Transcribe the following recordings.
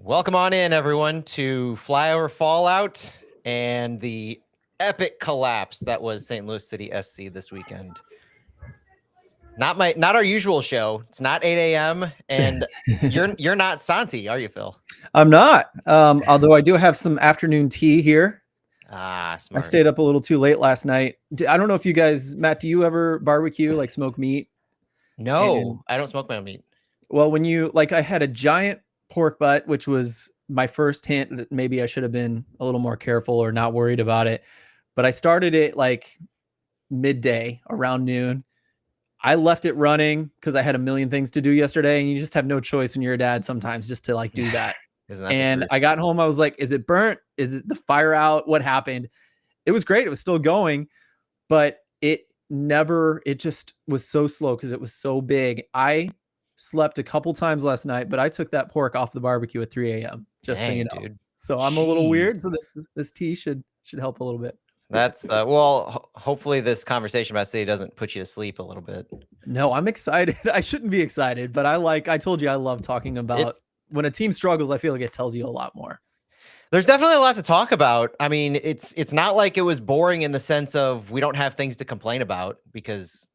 Welcome on in, everyone, to Flyover Fallout and the epic collapse that was St. Louis City SC this weekend. Not our usual show. It's not 8 a.m. and you're not Santi, are you, Phil? I'm not. Although I do have some afternoon tea here. Ah, I smart. stayed up a little too late last night. I don't know if you guys, Matt, do you ever barbecue, like smoke meat? No, I don't smoke my own meat. Well, when you I had a giant pork butt, which was my first hint that maybe I should have been a little more careful or not worried about it. But I started it like midday around noon. I left it running because I had a million things to do yesterday, and you just have no choice when you're a dad sometimes just to do that. Isn't that And the truth? I got home, I was like, is it burnt? Is it the fire out? What happened? It was great. It was still going, but it just was so slow because it was so big. I slept a couple times last night, but I took that pork off the barbecue at 3 a.m. just Dang, so you know. dude. So I'm a little Jeez. weird. So this tea should help a little bit. That's well, hopefully this conversation about City doesn't put you to sleep a little bit. No, I'm excited. I shouldn't be excited, but I told you I love talking about when a team struggles. I feel like it tells you a lot more. There's definitely a lot to talk about. I mean, it's not like it was boring in the sense of we don't have things to complain about because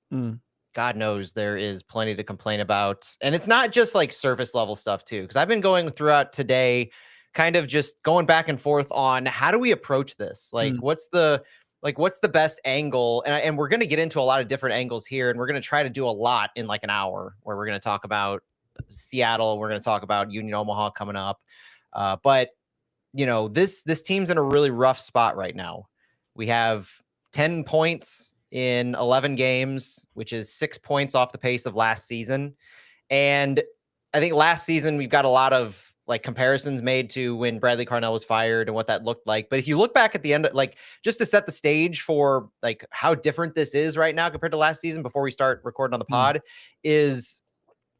God knows there is plenty to complain about. And it's not just like surface level stuff too, because I've been going throughout today, kind of just going back and forth on how do we approach this? Like, what's the best angle? And we're going to get into a lot of different angles here, and we're going to try to do a lot in like an hour where we're going to talk about Seattle. We're going to talk about Union Omaha coming up. But you know, this team's in a really rough spot right now. We have 10 points in 11 games, which is 6 points off the pace of last season. And I think last season we've got a lot of like comparisons made to when Bradley Carnell was fired and what that looked like. But if you look back at the end, like just to set the stage for like how different this is right now compared to last season before we start recording on the pod, is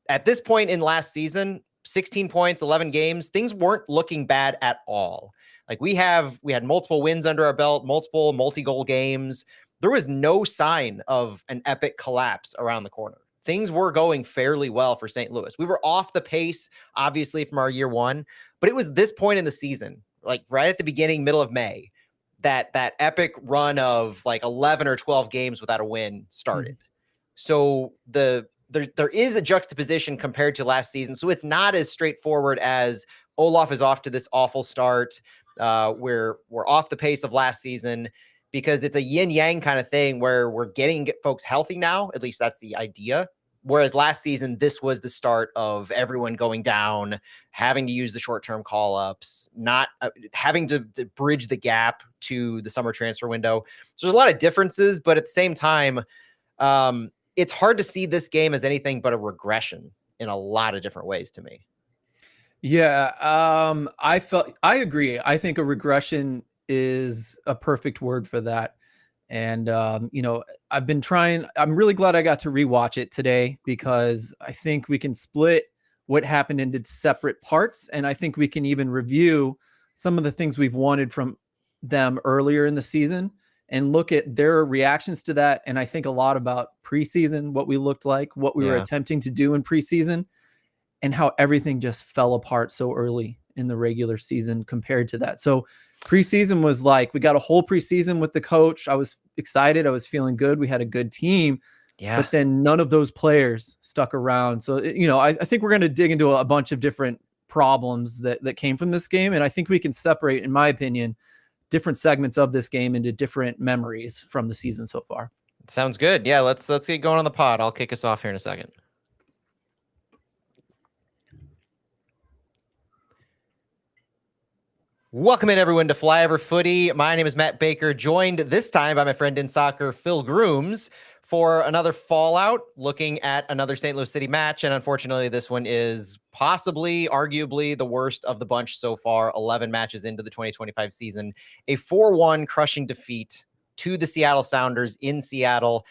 at this point in last season, 16 points, 11 games, things weren't looking bad at all. Like we had multiple wins under our belt, multiple multi-goal games. There was no sign of an epic collapse around the corner. Things were going fairly well for St. Louis. We were off the pace, obviously, from our year one, but it was this point in the season, like right at the beginning, middle of May, that epic run of like 11 or 12 games without a win started. So there is a juxtaposition compared to last season. So it's not as straightforward as Olaf is off to this awful start. We're off the pace of last season, because it's a yin yang kind of thing where we're getting folks healthy now. At least that's the idea. Whereas last season, this was the start of everyone going down, having to use the short-term call-ups, not having to bridge the gap to the summer transfer window. So there's a lot of differences, but at the same time, it's hard to see this game as anything but a regression in a lot of different ways to me. Yeah, I agree. I think a regression is a perfect word for that. And, you know, I'm really glad I got to rewatch it today, because I think we can split what happened into separate parts. And I think we can even review some of the things we've wanted from them earlier in the season and look at their reactions to that. And I think a lot about preseason, what we looked like, what we were attempting to do in preseason, and how everything just fell apart so early in the regular season compared to that. So preseason was like, we got a whole preseason with the coach. I was excited. I was feeling good. We had a good team. Yeah. But then none of those players stuck around. So, you know, I think we're going to dig into a bunch of different problems that came from this game. And I think we can separate, in my opinion, different segments of this game into different memories from the season so far. Sounds good. Yeah, let's get going on the pod. I'll kick us off here in a second. Welcome in, everyone, to Flyover Footy. My name is Matt Baker, joined this time by my friend in soccer, Phil Grooms, for another Fallout, looking at another St. Louis City match. And unfortunately, this one is possibly, arguably, the worst of the bunch so far. 11 matches into the 2025 season. A 4-1 crushing defeat to the Seattle Sounders in Seattle,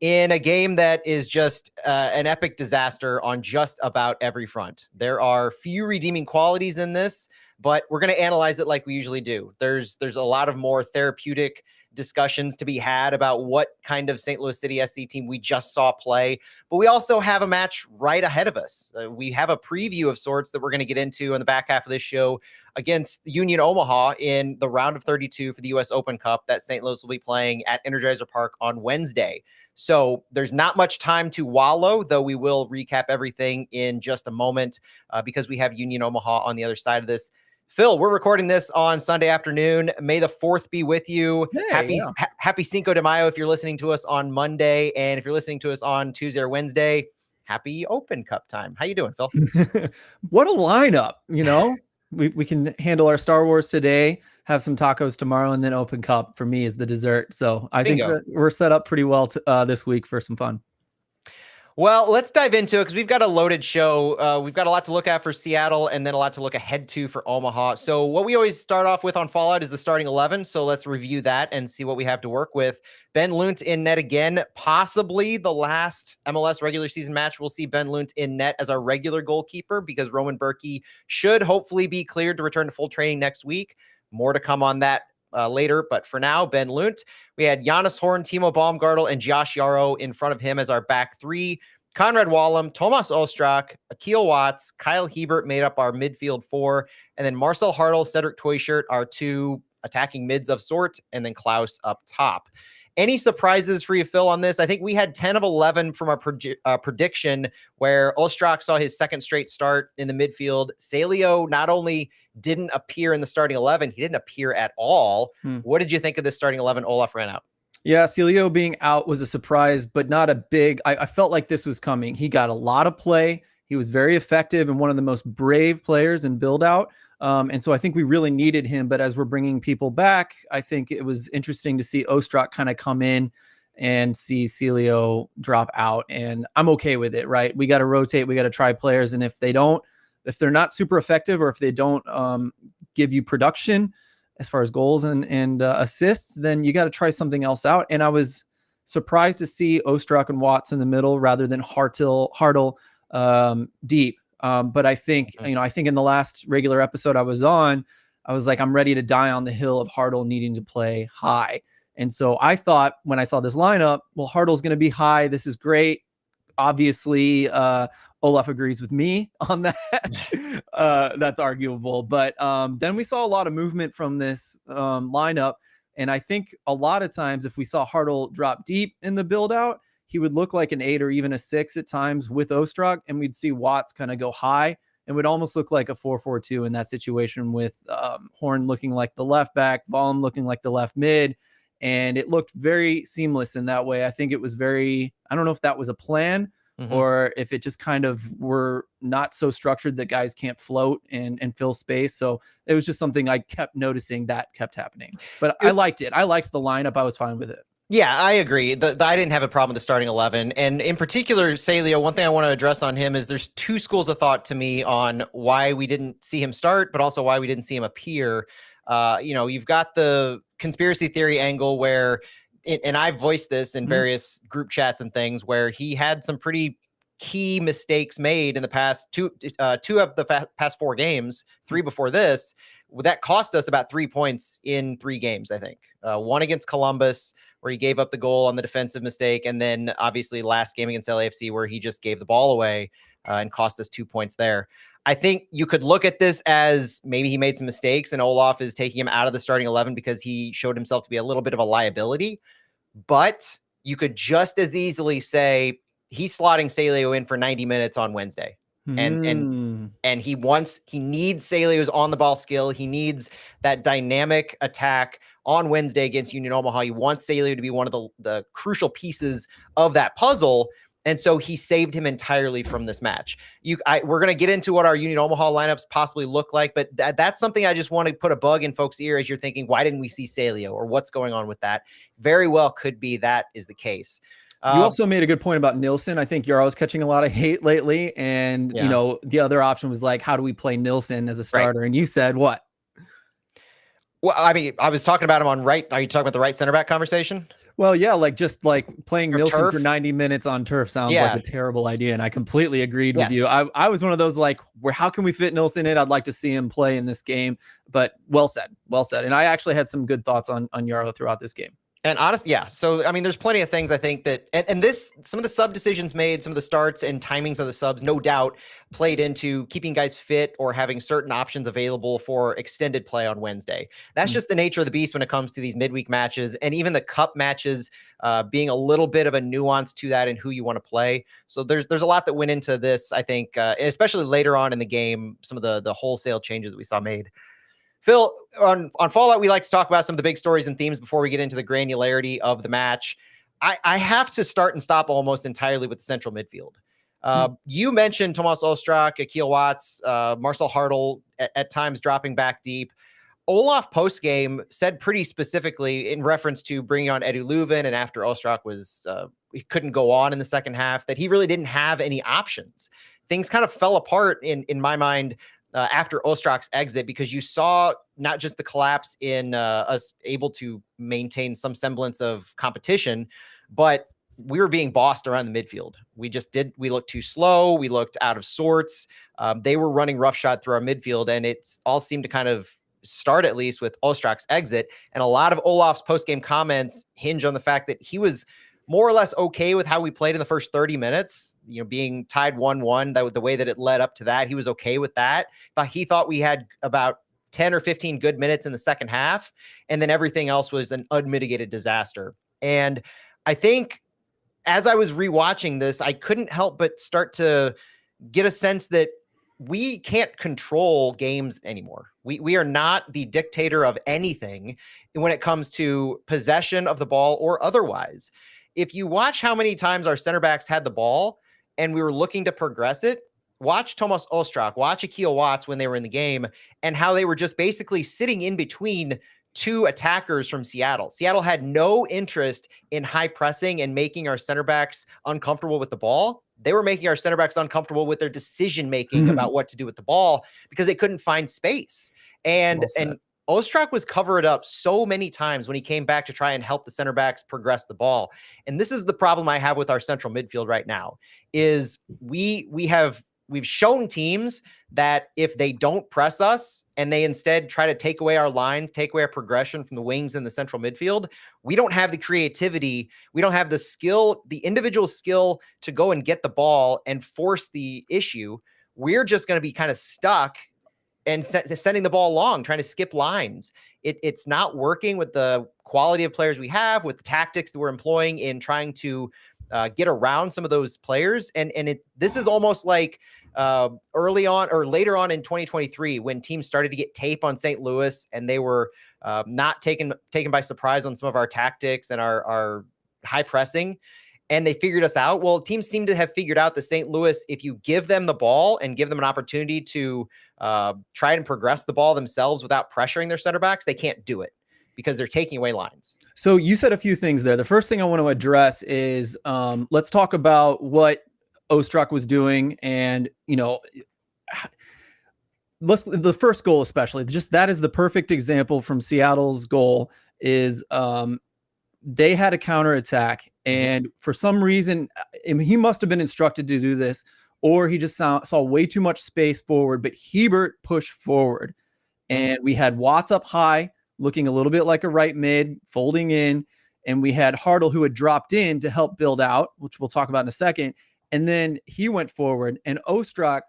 in a game that is just an epic disaster on just about every front. There are few redeeming qualities in this, but we're going to analyze it like we usually do. There's a lot of more therapeutic, discussions to be had about what kind of St. Louis City SC team we just saw play. But we also have a match right ahead of us. We have a preview of sorts that we're going to get into in the back half of this show against Union Omaha in the round of 32 for the U.S. Open Cup that St. Louis will be playing at Energizer Park on Wednesday. So there's not much time to wallow, though we will recap everything in just a moment because we have Union Omaha on the other side of this. Phil, we're recording this on Sunday afternoon. May the 4th be with you. Hey, happy Cinco de Mayo if you're listening to us on Monday. And if you're listening to us on Tuesday or Wednesday, happy Open Cup time. How you doing, Phil? What a lineup, We can handle our Star Wars today, have some tacos tomorrow, and then Open Cup for me is the dessert. So I think we're set up pretty well this week for some fun. Well, let's dive into it because we've got a loaded show. We've got a lot to look at for Seattle and then a lot to look ahead to for Omaha. So what we always start off with on Fallout is the starting 11. So let's review that and see what we have to work with. Ben Lunt in net again, possibly the last MLS regular season match. We'll see Ben Lunt in net as our regular goalkeeper because Roman Berkey should hopefully be cleared to return to full training next week. More to come on that later, but for now, Ben Lunt. We had Giannis Horn, Timo Baumgartel, and Josh Yarrow in front of him as our back three. Conrad Wallum, Tomas Ostrak, Akil Watts, Kyle Hebert made up our midfield four, and then Marcel Hartl, Cedric Toyshirt, our two attacking mids of sort, and then Klaus up top. Any surprises for you, Phil, on this? I think we had 10 of 11 from our prediction where Ostrak saw his second straight start in the midfield. Celio not only didn't appear in the starting 11, he didn't appear at all. What did you think of this starting 11 Olaf ran out? Yeah, Celio being out was a surprise, but not a big... I felt like this was coming. He got a lot of play. He was very effective and one of the most brave players in build-out. And so I think we really needed him. But as we're bringing people back, I think it was interesting to see Ostrak kind of come in and see Celio drop out. And I'm okay with it, right? We got to rotate. We got to try players. And if they're not super effective or if they don't give you production as far as goals and assists, then you got to try something else out. And I was surprised to see Ostrak and Watts in the middle rather than Hartl deep. But I think, I think in the last regular episode I was on, I was like, I'm ready to die on the hill of Hartl needing to play high. And so I thought when I saw this lineup, well, Hartl's going to be high. This is great. Obviously, Olaf agrees with me on that. That's arguable. But then we saw a lot of movement from this lineup. And I think a lot of times if we saw Hartl drop deep in the build out, he would look like an 8 or even a 6 at times with Ostrak, and we'd see Watts kind of go high and would almost look like a 4-4-2 in that situation with Horn looking like the left back, Volm looking like the left mid. And it looked very seamless in that way. I think it was I don't know if that was a plan or if it just kind of were not so structured that guys can't float and fill space. So it was just something I kept noticing that kept happening. But I liked it. I liked the lineup. I was fine with it. Yeah, I agree. I didn't have a problem with the starting 11. And in particular, Celio, one thing I want to address on him is there's two schools of thought to me on why we didn't see him start, but also why we didn't see him appear. You've got the conspiracy theory angle where, and I've voiced this in various group chats and things, where he had some pretty key mistakes made in the past two of the past 4 games, 3 before this, that cost us about 3 points in 3 games, I think. One against Columbus, where he gave up the goal on the defensive mistake, and then obviously last game against LAFC, where he just gave the ball away and cost us 2 points there. I think you could look at this as maybe he made some mistakes and Olaf is taking him out of the starting 11 because he showed himself to be a little bit of a liability. But you could just as easily say he's slotting Celio in for 90 minutes on Wednesday. And he needs Celio's on the ball skill. He needs that dynamic attack on Wednesday against Union Omaha. He wants Celio to be one of the crucial pieces of that puzzle. And so he saved him entirely from this match. We're going to get into what our Union Omaha lineups possibly look like, but that's something I just want to put a bug in folks' ear as you're thinking, why didn't we see Celio or what's going on with that? Very well could be that is the case. You also made a good point about Nilsson. I think Yarrow's catching a lot of hate lately. And, the other option was like, how do we play Nilsson as a starter? Right. And you said what? Well, I mean, I was talking about him on right. Are you talking about the right center back conversation? Well, yeah, just playing Nilsson for 90 minutes on turf sounds like a terrible idea. And I completely agreed with you. I was one of those how can we fit Nilsson in? I'd like to see him play in this game, but well said. And I actually had some good thoughts on Yarrow throughout this game. And honestly, yeah. So, I mean, there's plenty of things I think that, and this, some of the sub decisions made, some of the starts and timings of the subs, no doubt played into keeping guys fit or having certain options available for extended play on Wednesday. That's just the nature of the beast when it comes to these midweek matches and even the cup matches being a little bit of a nuance to that and who you want to play. So there's a lot that went into this, I think, especially later on in the game, some of the wholesale changes that we saw made. Phil, on Fallout, we like to talk about some of the big stories and themes before we get into the granularity of the match. I have to start and stop almost entirely with the central midfield. You mentioned Tomas Ostrak, Akil Watts, Marcel Hartl at times dropping back deep. Olaf postgame said pretty specifically in reference to bringing on Edu Leuven, and after Ostrak was he couldn't go on in the second half, that he really didn't have any options. Things kind of fell apart in my mind after Ostrak's exit, because you saw not just the collapse in us able to maintain some semblance of competition, but we were being bossed around the midfield. We looked too slow. We looked out of sorts. They were running roughshod through our midfield, and it's all seemed to kind of start at least with Ostrak's exit. And a lot of Olaf's postgame comments hinge on the fact that he was more or less okay with how we played in the first 30 minutes, being tied 1-1, that was the way that it led up to that. He was okay with that. He thought we had about 10 or 15 good minutes in the second half, and then everything else was an unmitigated disaster. And I think as I was rewatching this, I couldn't help but start to get a sense that we can't control games anymore. We are not the dictator of anything when it comes to possession of the ball or otherwise. If you watch how many times our center backs had the ball and we were looking to progress it, watch Tomas Ostrak, watch Akil Watts when they were in the game, and how they were just basically sitting in between two attackers from Seattle. Seattle had no interest in high pressing and making our center backs uncomfortable with the ball. They were making our center backs uncomfortable with their decision-making about what to do with the ball because they couldn't find space. And Ostrak was covered up so many times when he came back to try and help the center backs progress the ball. And this is the problem I have with our central midfield right now is we've shown teams that if they don't press us and they instead try to take away our line, take away our progression from the wings in the central midfield, we don't have the creativity. We don't have the skill, the individual skill to go and get the ball and force the issue. We're just going to be kind of stuck and sending the ball long, trying to skip lines. It's not working with the quality of players we have, with the tactics that we're employing in trying to get around some of those players. And this is almost like early on or later on in 2023 when teams started to get tape on St. Louis and they were not taken by surprise on some of our tactics and our high pressing. And they figured us out. Well, teams seem to have figured out that St. Louis, if you give them the ball and give them an opportunity to try and progress the ball themselves without pressuring their center backs, they can't do it because they're taking away lines. So you said a few things there. The first thing I want to address is let's talk about what Ostrak was doing. And, the first goal, especially, just that is the perfect example from Seattle's goal is they had a counterattack. And for some reason, he must have been instructed to do this, or he just saw way too much space forward. But Hebert pushed forward, and we had Watts up high, looking a little bit like a right mid, folding in. And we had Hartl, who had dropped in to help build out, which we'll talk about in a second. And then he went forward, and Ostrak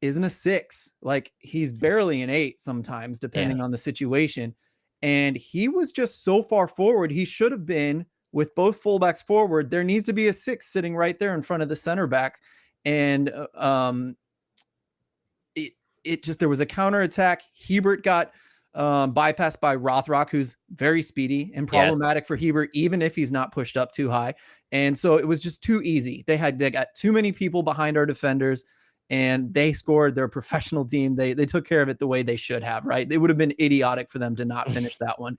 isn't a 6. Like, he's barely an 8 sometimes, depending on the situation. And he was just so far forward. He should have been with both fullbacks forward. There needs to be a 6 sitting right there in front of the center back. And there was a counterattack. Hebert got bypassed by Rothrock, who's very speedy and problematic for Hebert, even if he's not pushed up too high. And so it was just too easy. They got too many people behind our defenders, and they scored. They're a professional team. They took care of it the way they should have, right? It would have been idiotic for them to not finish that one,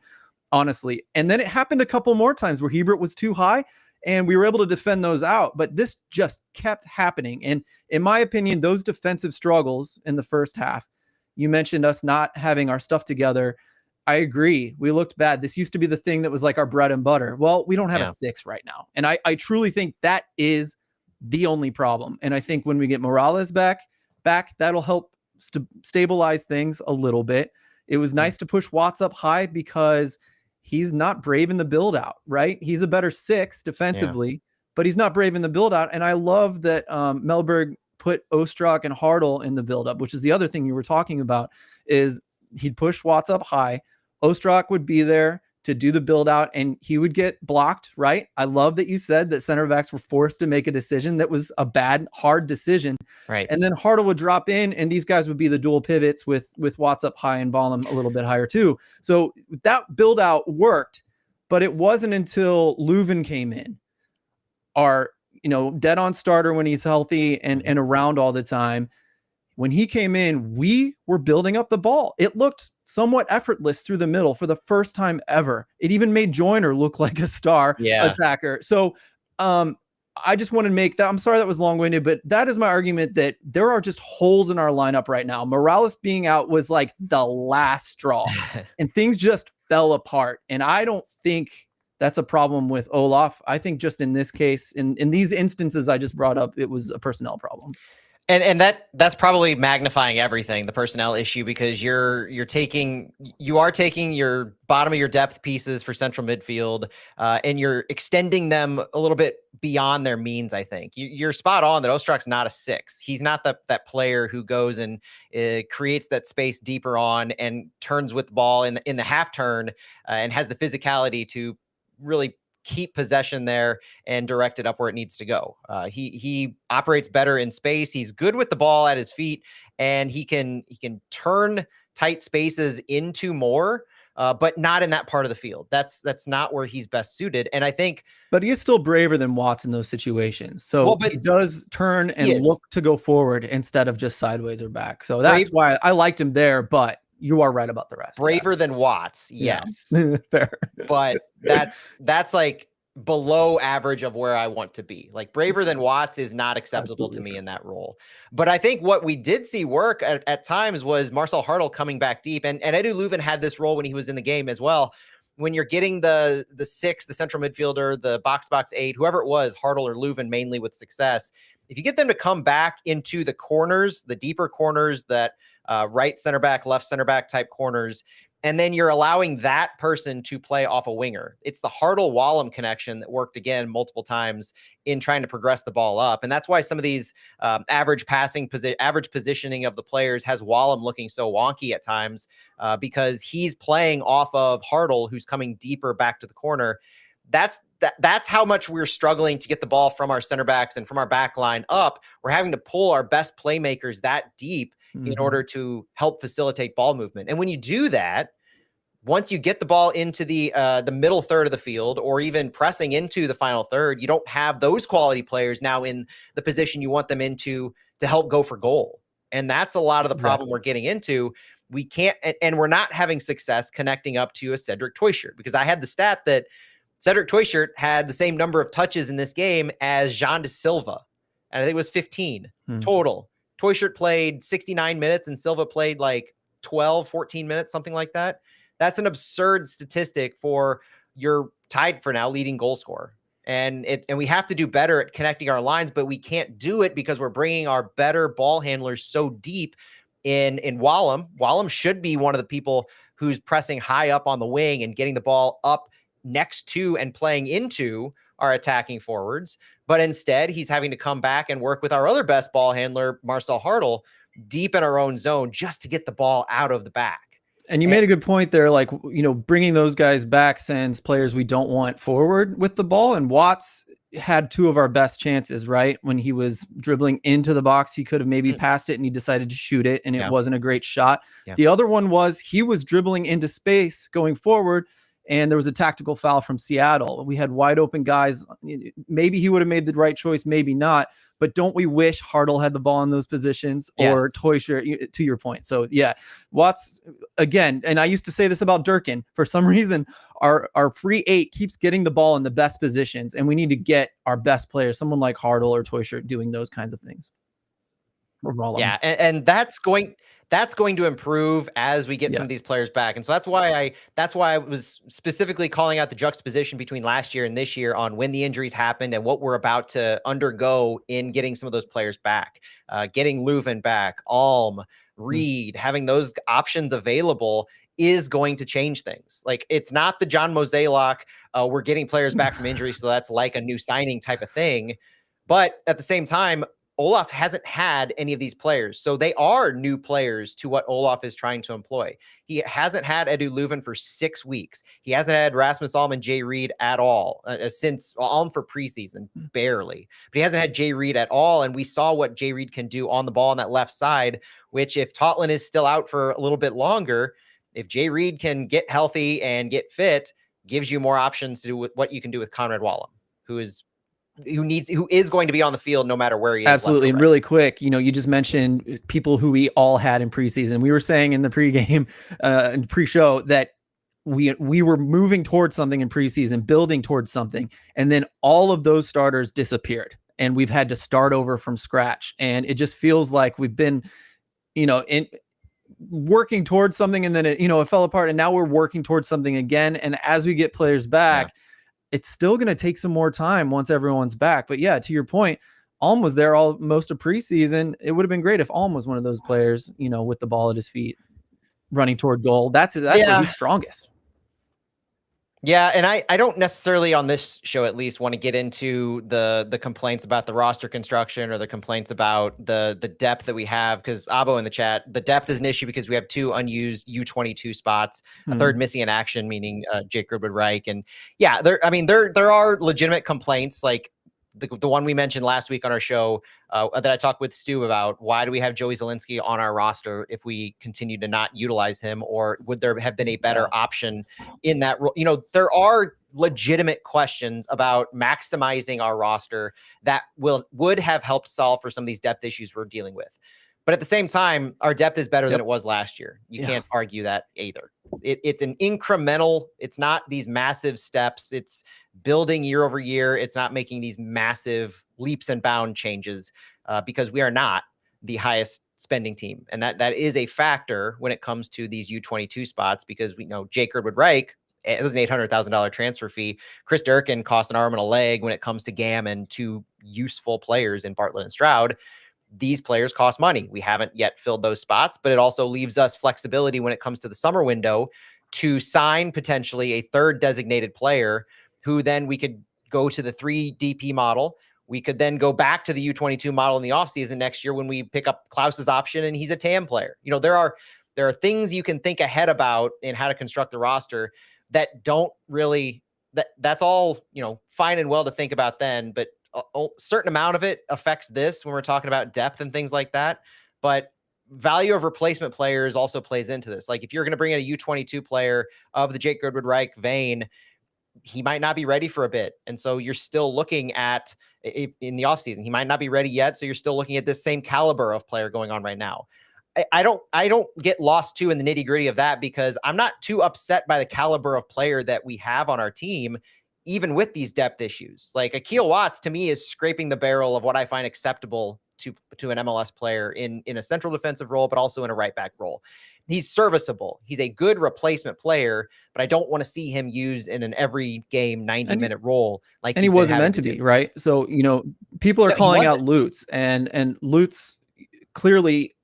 honestly. And then it happened a couple more times where Hebert was too high, and we were able to defend those out. But this just kept happening. And in my opinion, those defensive struggles in the first half, you mentioned us not having our stuff together. I agree. We looked bad. This used to be the thing that was like our bread and butter. Well, we don't have a 6 right now. And I truly think that is the only problem. And I think when we get Morales back, that'll help stabilize things a little bit. It was nice to push Watts up high because he's not brave in the build out, right? He's a better 6 defensively, but he's not brave in the build out. And I love that Melberg put Ostrak and Hartle in the build up, which is the other thing you were talking about, is he'd push Watts up high. Ostrak would be there to do the build out and he would get blocked, right? I love that you said that center backs were forced to make a decision that was a bad, hard decision. Right. And then Hartle would drop in and these guys would be the dual pivots with Watts up high and Ballum a little bit higher too. So that build out worked, but it wasn't until Leuven came in, our, dead on starter when he's healthy and around all the time. When he came in, we were building up the ball. It looked somewhat effortless through the middle for the first time ever. It even made Joyner look like a star attacker. So I just want to make that, I'm sorry that was long-winded, but that is my argument, that there are just holes in our lineup right now. Morales being out was like the last straw and things just fell apart. And I don't think that's a problem with Olaf. I think just in this case, in these instances I just brought up, it was a personnel problem. And that's probably magnifying everything, the personnel issue, because you are taking your bottom of your depth pieces for central midfield, and you're extending them a little bit beyond their means. I think you're spot on that Ostrak's not a 6. He's not that player who goes and creates that space deeper on and turns with the ball in the half turn, and has the physicality to really keep possession there and direct it up where it needs to go. He operates better in space. He's good with the ball at his feet, and he can turn tight spaces into more, but not in that part of the field. That's not where he's best suited. And I think, but he is still braver than Watts in those situations. So he does turn and look to go forward instead of just sideways or back. So that's why I liked him there, but you are right about the rest. Braver than Watts. Yes. Yeah. Fair. But that's like below average of where I want to be. Like braver than Watts is not acceptable to me in that role. But I think what we did see work at times was Marcel Hartle coming back deep. And Edu Leuven had this role when he was in the game as well. When you're getting the 6, the central midfielder, the box 8, whoever it was, Hartle or Leuven mainly with success, if you get them to come back into the corners, the deeper corners, that right center back, left center back type corners, and then you're allowing that person to play off a winger. It's the Hartle-Wallum connection that worked again multiple times in trying to progress the ball up. And that's why some of these average positioning of the players has Wallum looking so wonky at times, because he's playing off of Hartle, who's coming deeper back to the corner. That's how much we're struggling to get the ball from our center backs and from our back line up. We're having to pull our best playmakers that deep in order to help facilitate ball movement. And when you do that, once you get the ball into the middle third of the field, or even pressing into the final third, you don't have those quality players now in the position you want them into to help go for goal. And that's a lot of the problem we're getting into. We can't, and we're not having success connecting up to a Cedric Toyshirt, because I had the stat that Cedric Toyshirt had the same number of touches in this game as Jean de Silva, and I think it was 15 total. Toyshirt played 69 minutes and Silva played like 12, 14 minutes, something like that. That's an absurd statistic for your tied for now leading goal scorer. And we have to do better at connecting our lines, but we can't do it because we're bringing our better ball handlers so deep in Wallum. Wallum should be one of the people who's pressing high up on the wing and getting the ball up next to and playing into our attacking forwards. But instead, he's having to come back and work with our other best ball handler, Marcel Hartle, deep in our own zone just to get the ball out of the back. And you made a good point there, like, bringing those guys back sends players we don't want forward with the ball. And Watts had 2 of our best chances, right? When he was dribbling into the box, he could have maybe passed it and he decided to shoot it, and it wasn't a great shot. The other one was he was dribbling into space going forward, and there was a tactical foul from Seattle. We had wide open guys. Maybe he would have made the right choice, maybe not. But don't we wish Hartle had the ball in those positions, or Toyshirt, to your point? So yeah, Watts, again, and I used to say this about Durkin. For some reason, our free 8 keeps getting the ball in the best positions, and we need to get our best players, someone like Hartle or Toyshirt, doing those kinds of things. Yeah, and that's going to improve as we get some of these players back. And so that's why I was specifically calling out the juxtaposition between last year and this year on when the injuries happened and what we're about to undergo in getting some of those players back, getting Leuven back, Alm, Reed, having those options available is going to change things. Like, it's not the John Mozeliak, we're getting players back from injury, so that's like a new signing type of thing. But at the same time, Olaf hasn't had any of these players. So they are new players to what Olaf is trying to employ. He hasn't had Edu Leuven for 6 weeks. He hasn't had Rasmus Alm and Jay Reed at all since Alm for preseason, barely. But he hasn't had Jay Reed at all. And we saw what Jay Reed can do on the ball on that left side, which if Totland is still out for a little bit longer, if Jay Reed can get healthy and get fit, gives you more options to do with what you can do with Conrad Wallem, who is going to be on the field no matter where he is. Absolutely. And really quick, you just mentioned people who we all had in preseason. We were saying in the pregame and pre-show that we were moving towards something in preseason, building towards something, and then all of those starters disappeared, and we've had to start over from scratch. And it just feels like we've been, in working towards something, and then it fell apart, and now we're working towards something again. And as we get players back, it's still going to take some more time once everyone's back. But yeah, to your point, Alm was there all most of preseason. It would have been great if Alm was one of those players, with the ball at his feet, running toward goal. That's where he's strongest. Yeah, and I don't necessarily on this show at least want to get into the complaints about the roster construction or the complaints about the depth that we have, because Abo in the chat, the depth is an issue because we have 2 unused U22 spots, a third missing in action, meaning Jake Goodwood-Reich. And yeah, there are legitimate complaints, like the one we mentioned last week on our show that I talked with Stu about. Why do we have Joey Zielinski on our roster if we continue to not utilize him? Or would there have been a better option in that role? There are legitimate questions about maximizing our roster that would have helped solve for some of these depth issues we're dealing with. But at the same time, our depth is better than it was last year. You can't argue that either. It's an incremental, it's not these massive steps. It's building year over year. It's not making these massive leaps and bound changes because we are not the highest spending team. And that is a factor when it comes to these U22 spots, because we know Jake Goodwood-Reich, it was an $800,000 transfer fee. Chris Durkin cost an arm and a leg when it comes to GAM and 2 useful players in Bartlett and Stroud. These players cost money. We haven't yet filled those spots, but it also leaves us flexibility when it comes to the summer window to sign potentially a third designated player who then we could go to the 3 DP model. We could then go back to the U22 model in the offseason next year when we pick up Klaus's option and he's a TAM player. There are things you can think ahead about in how to construct the roster that don't really, that's all, fine and well to think about then, but a certain amount of it affects this when we're talking about depth and things like that. But value of replacement players also plays into this. Like, if you're going to bring in a U22 player of the Jake Goodwood-Reich vein, he might not be ready for a bit. And so you're still looking at in the offseason, he might not be ready yet. So you're still looking at this same caliber of player going on right now. I don't get lost too in the nitty gritty of that, because I'm not too upset by the caliber of player that we have on our team, even with these depth issues. Like, Akil Watts to me is scraping the barrel of what I find acceptable to an MLS player in a central defensive role, but also in a right back role. He's serviceable. He's a good replacement player, but I don't want to see him used in an every game 90-minute role. Like, and he wasn't meant to be, right? So, people are calling out Lutz, and Lutz clearly,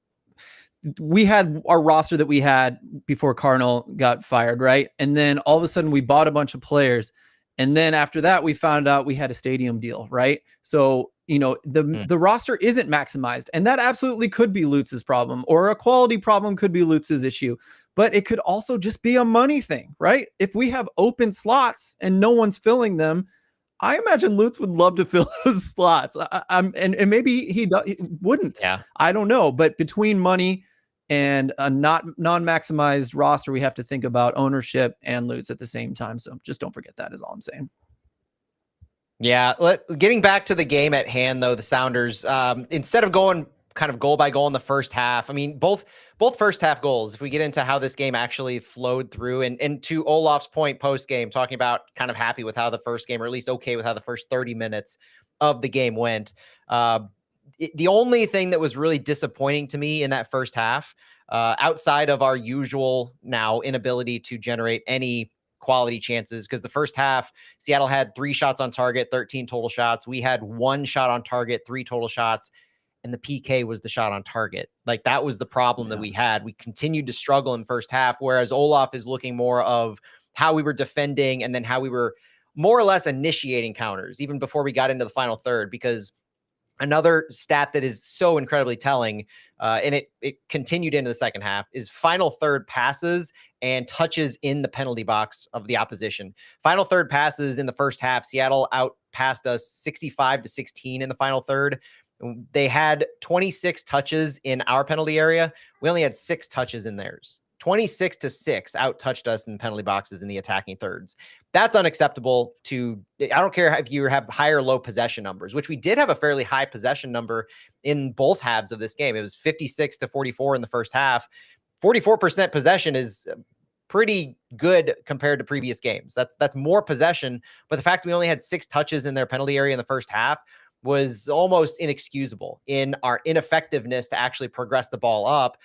we had our roster that we had before Cardinal got fired, right? And then all of a sudden we bought a bunch of players. And then after that, we found out we had a stadium deal, right? So, the roster isn't maximized, and that absolutely could be Lutz's problem, or a quality problem could be Lutz's issue, but it could also just be a money thing, right? If we have open slots and no one's filling them, I imagine Lutz would love to fill those slots. And maybe he wouldn't. Yeah. I don't know, but between money and a non-maximized roster, we have to think about ownership and Lutz at the same time. So just don't forget that is all I'm saying. Yeah. Getting back to the game at hand, though, the Sounders, instead of going kind of goal by goal in the first half, I mean, both first half goals, if we get into how this game actually flowed through, and to Olaf's point post game, talking about kind of happy with how the first game, or at least okay with how the first 30 minutes of the game went. The only thing that was really disappointing to me in that first half, outside of our usual now inability to generate any quality chances, because the first half, Seattle had 3 shots on target, 13 total shots. We had 1 shot on target, 3 total shots. and the PK was the shot on target. Like that was the problem that we had. We continued to struggle in first half, whereas Olaf is looking more of how we were defending and then how we were more or less initiating counters even before we got into the final third. Because another stat that is so incredibly telling, and it continued into the second half, is final third passes and touches in the penalty box of the opposition. Final third passes in the first half, Seattle outpassed us 65-16 in the final third. They had 26 touches in our penalty area. We only had 6 touches in theirs. 26-6 out-touched us in penalty boxes in the attacking thirds. That's unacceptable I don't care if you have high or low possession numbers, which we did have a fairly high possession number in both halves of this game. It was 56-44 in the first half. 44% possession is pretty good compared to previous games. That's more possession, but the fact we only had 6 touches in their penalty area in the first half was almost inexcusable in our ineffectiveness to actually progress the ball up.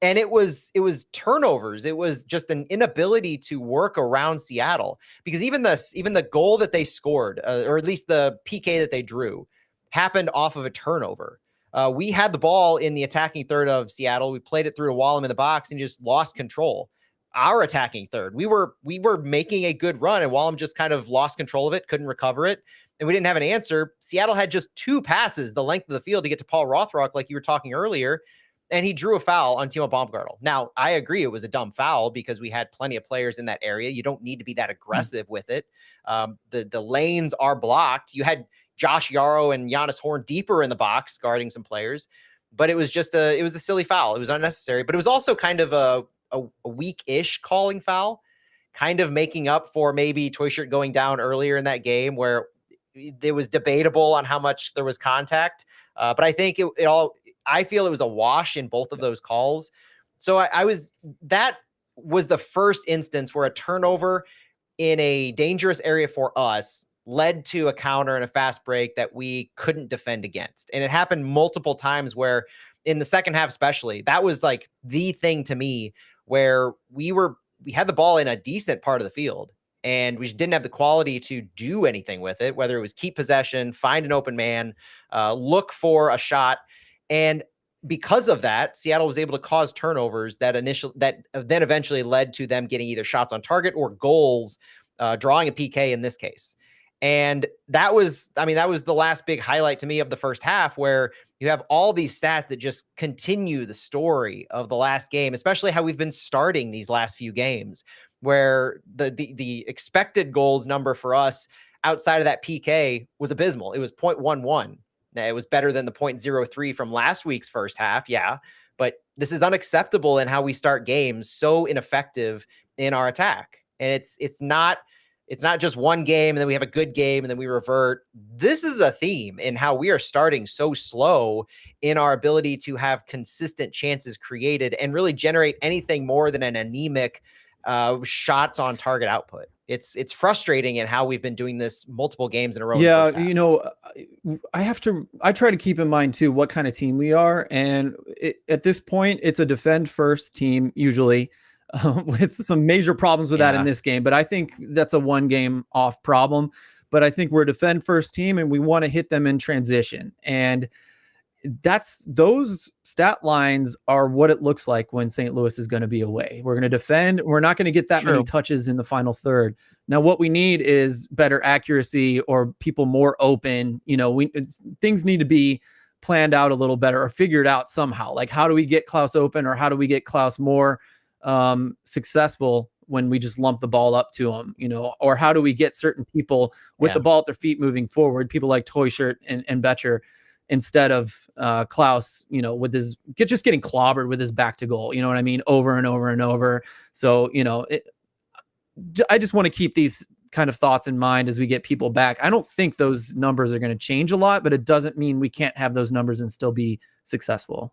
And it was turnovers. It was just an inability to work around Seattle, because even the goal that they scored, or at least the PK that they drew, happened off of a turnover. We had the ball in the attacking third of Seattle. We played it through to Wallem in the box and just lost control. Our attacking third, we were making a good run, and Wallem just kind of lost control of it, couldn't recover it, and we didn't have an answer. Seattle had just 2 passes the length of the field to get to Paul Rothrock, like you were talking earlier, and he drew a foul on Timo Baumgartel. Now, I agree it was a dumb foul because we had plenty of players in that area. You don't need to be that aggressive with it. The lanes are blocked. You had Josh Yarrow and Giannis Horn deeper in the box guarding some players, but it was just a silly foul. It was unnecessary, but it was also kind of a weak-ish calling foul, kind of making up for maybe Toyshirt going down earlier in that game where it was debatable on how much there was contact. But I think I feel it was a wash in both of those calls. So that was the first instance where a turnover in a dangerous area for us led to a counter and a fast break that we couldn't defend against. And it happened multiple times where in the second half, especially, that was like the thing to me where we had the ball in a decent part of the field and we just didn't have the quality to do anything with it, whether it was keep possession, find an open man, look for a shot. And because of that, Seattle was able to cause turnovers that then eventually led to them getting either shots on target or goals, drawing a PK in this case. And that was the last big highlight to me of the first half, where you have all these stats that just continue the story of the last game, especially how we've been starting these last few games, where the expected goals number for us outside of that PK was abysmal. It was 0.11. Now, it was better than the 0.03 from last week's first half. Yeah. But this is unacceptable in how we start games, so ineffective in our attack. And it's not just one game and then we have a good game and then we revert. This is a theme in how we are starting so slow in our ability to have consistent chances created and really generate anything more than an anemic shots on target output. It's frustrating in how we've been doing this multiple games in a row. Yeah, I try to keep in mind too what kind of team we are, and at this point, it's a defend first team usually, with some major problems with that in this game. But I think that's a 1 game off problem. But I think we're a defend first team, and we want to hit them in transition, and those stat lines are what it looks like when St. Louis is going to be away. We're going to defend. We're not going to get that many touches in the final third. Now, what we need is better accuracy or people more open. Things need to be planned out a little better or figured out somehow. Like, how do we get Klaus open, or how do we get Klaus more successful when we just lump the ball up to him, or how do we get certain people with the ball at their feet moving forward, people like Toyshirt and Betcher, instead of Klaus, with his just getting clobbered with his back to goal, you know what I mean? Over and over and over. So, I just want to keep these kind of thoughts in mind as we get people back. I don't think those numbers are going to change a lot, but it doesn't mean we can't have those numbers and still be successful.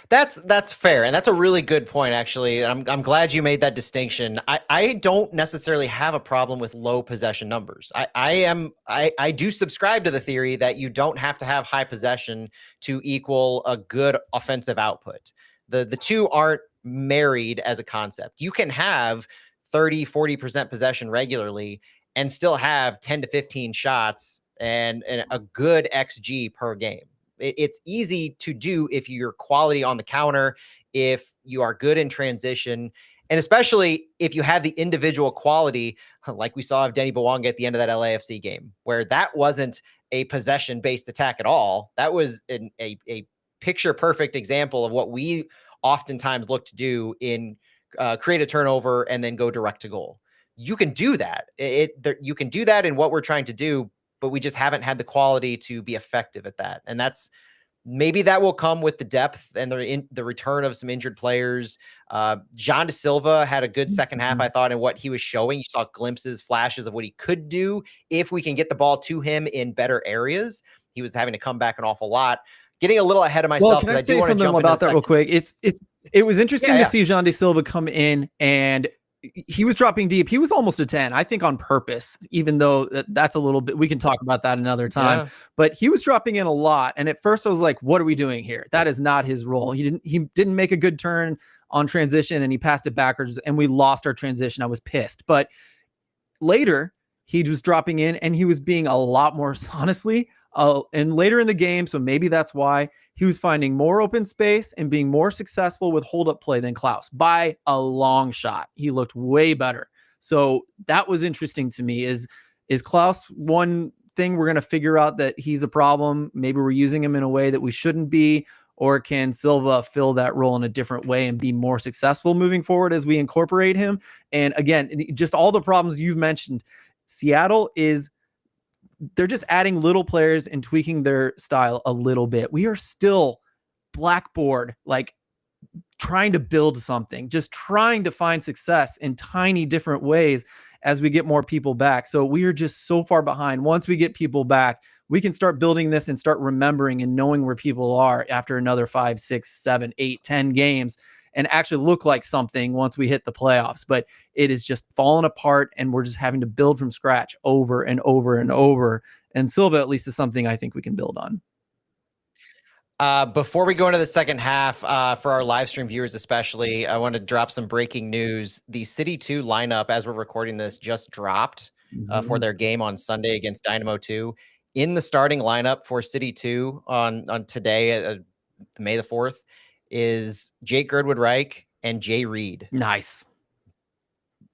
That's fair. And that's a really good point, actually. I'm glad you made that distinction. I don't necessarily have a problem with low possession numbers. I do subscribe to the theory that you don't have to have high possession to equal a good offensive output. The two aren't married as a concept. You can have 30-40% possession regularly and still have 10 to 15 shots and a good XG per game. It's easy to do if you're quality on the counter, if you are good in transition, and especially if you have the individual quality, like we saw of Denny Bawanga at the end of that LAFC game, where that wasn't a possession-based attack at all. That was a picture-perfect example of what we oftentimes look to do in create a turnover and then go direct to goal. You can do that. You can do that in what we're trying to do, but we just haven't had the quality to be effective at that. And that's maybe that will come with the depth and the return of some injured players. Jean de Silva had a good second half, I thought, in what he was showing. You saw glimpses, flashes of what he could do if we can get the ball to him in better areas. He was having to come back an awful lot. Getting a little ahead of myself. Well, can I say something about that real quick? It was interesting to see Jean de Silva come in, and he was dropping deep. He was almost a 10, I think, on purpose, even though that's a little bit, we can talk about that another time, but he was dropping in a lot. And at first I was like, what are we doing here? That is not his role. He didn't make a good turn on transition, and he passed it backwards, and we lost our transition. I was pissed. But later he was dropping in, and he was being a lot more, honestly, and later in the game, so maybe that's why he was finding more open space and being more successful with hold-up play than Klaus by a long shot. He looked way better. So that was interesting to me. Is Klaus one thing we're going to figure out that he's a problem? Maybe we're using him in a way that we shouldn't be, or can Silva fill that role in a different way and be more successful moving forward as we incorporate him? And again, just all the problems you've mentioned, Seattle they're just adding little players and tweaking their style a little bit. We are still blackboard, like trying to build something, just trying to find success in tiny different ways as we get more people back. So we are just so far behind. Once we get people back, we can start building this and start remembering and knowing where people are after another 5, 6, 7, 8, 10 games, and actually look like something once we hit the playoffs. But it is just falling apart, and we're just having to build from scratch over and over and over. And Silva, at least, is something I think we can build on. Before we go into the second half, for our live stream viewers especially, I want to drop some breaking news. The City 2 lineup, as we're recording this, just dropped for their game on Sunday against Dynamo 2. In the starting lineup for City 2 on today, May the 4th, is Jake Girdwood-Reich and Jay Reed. Nice.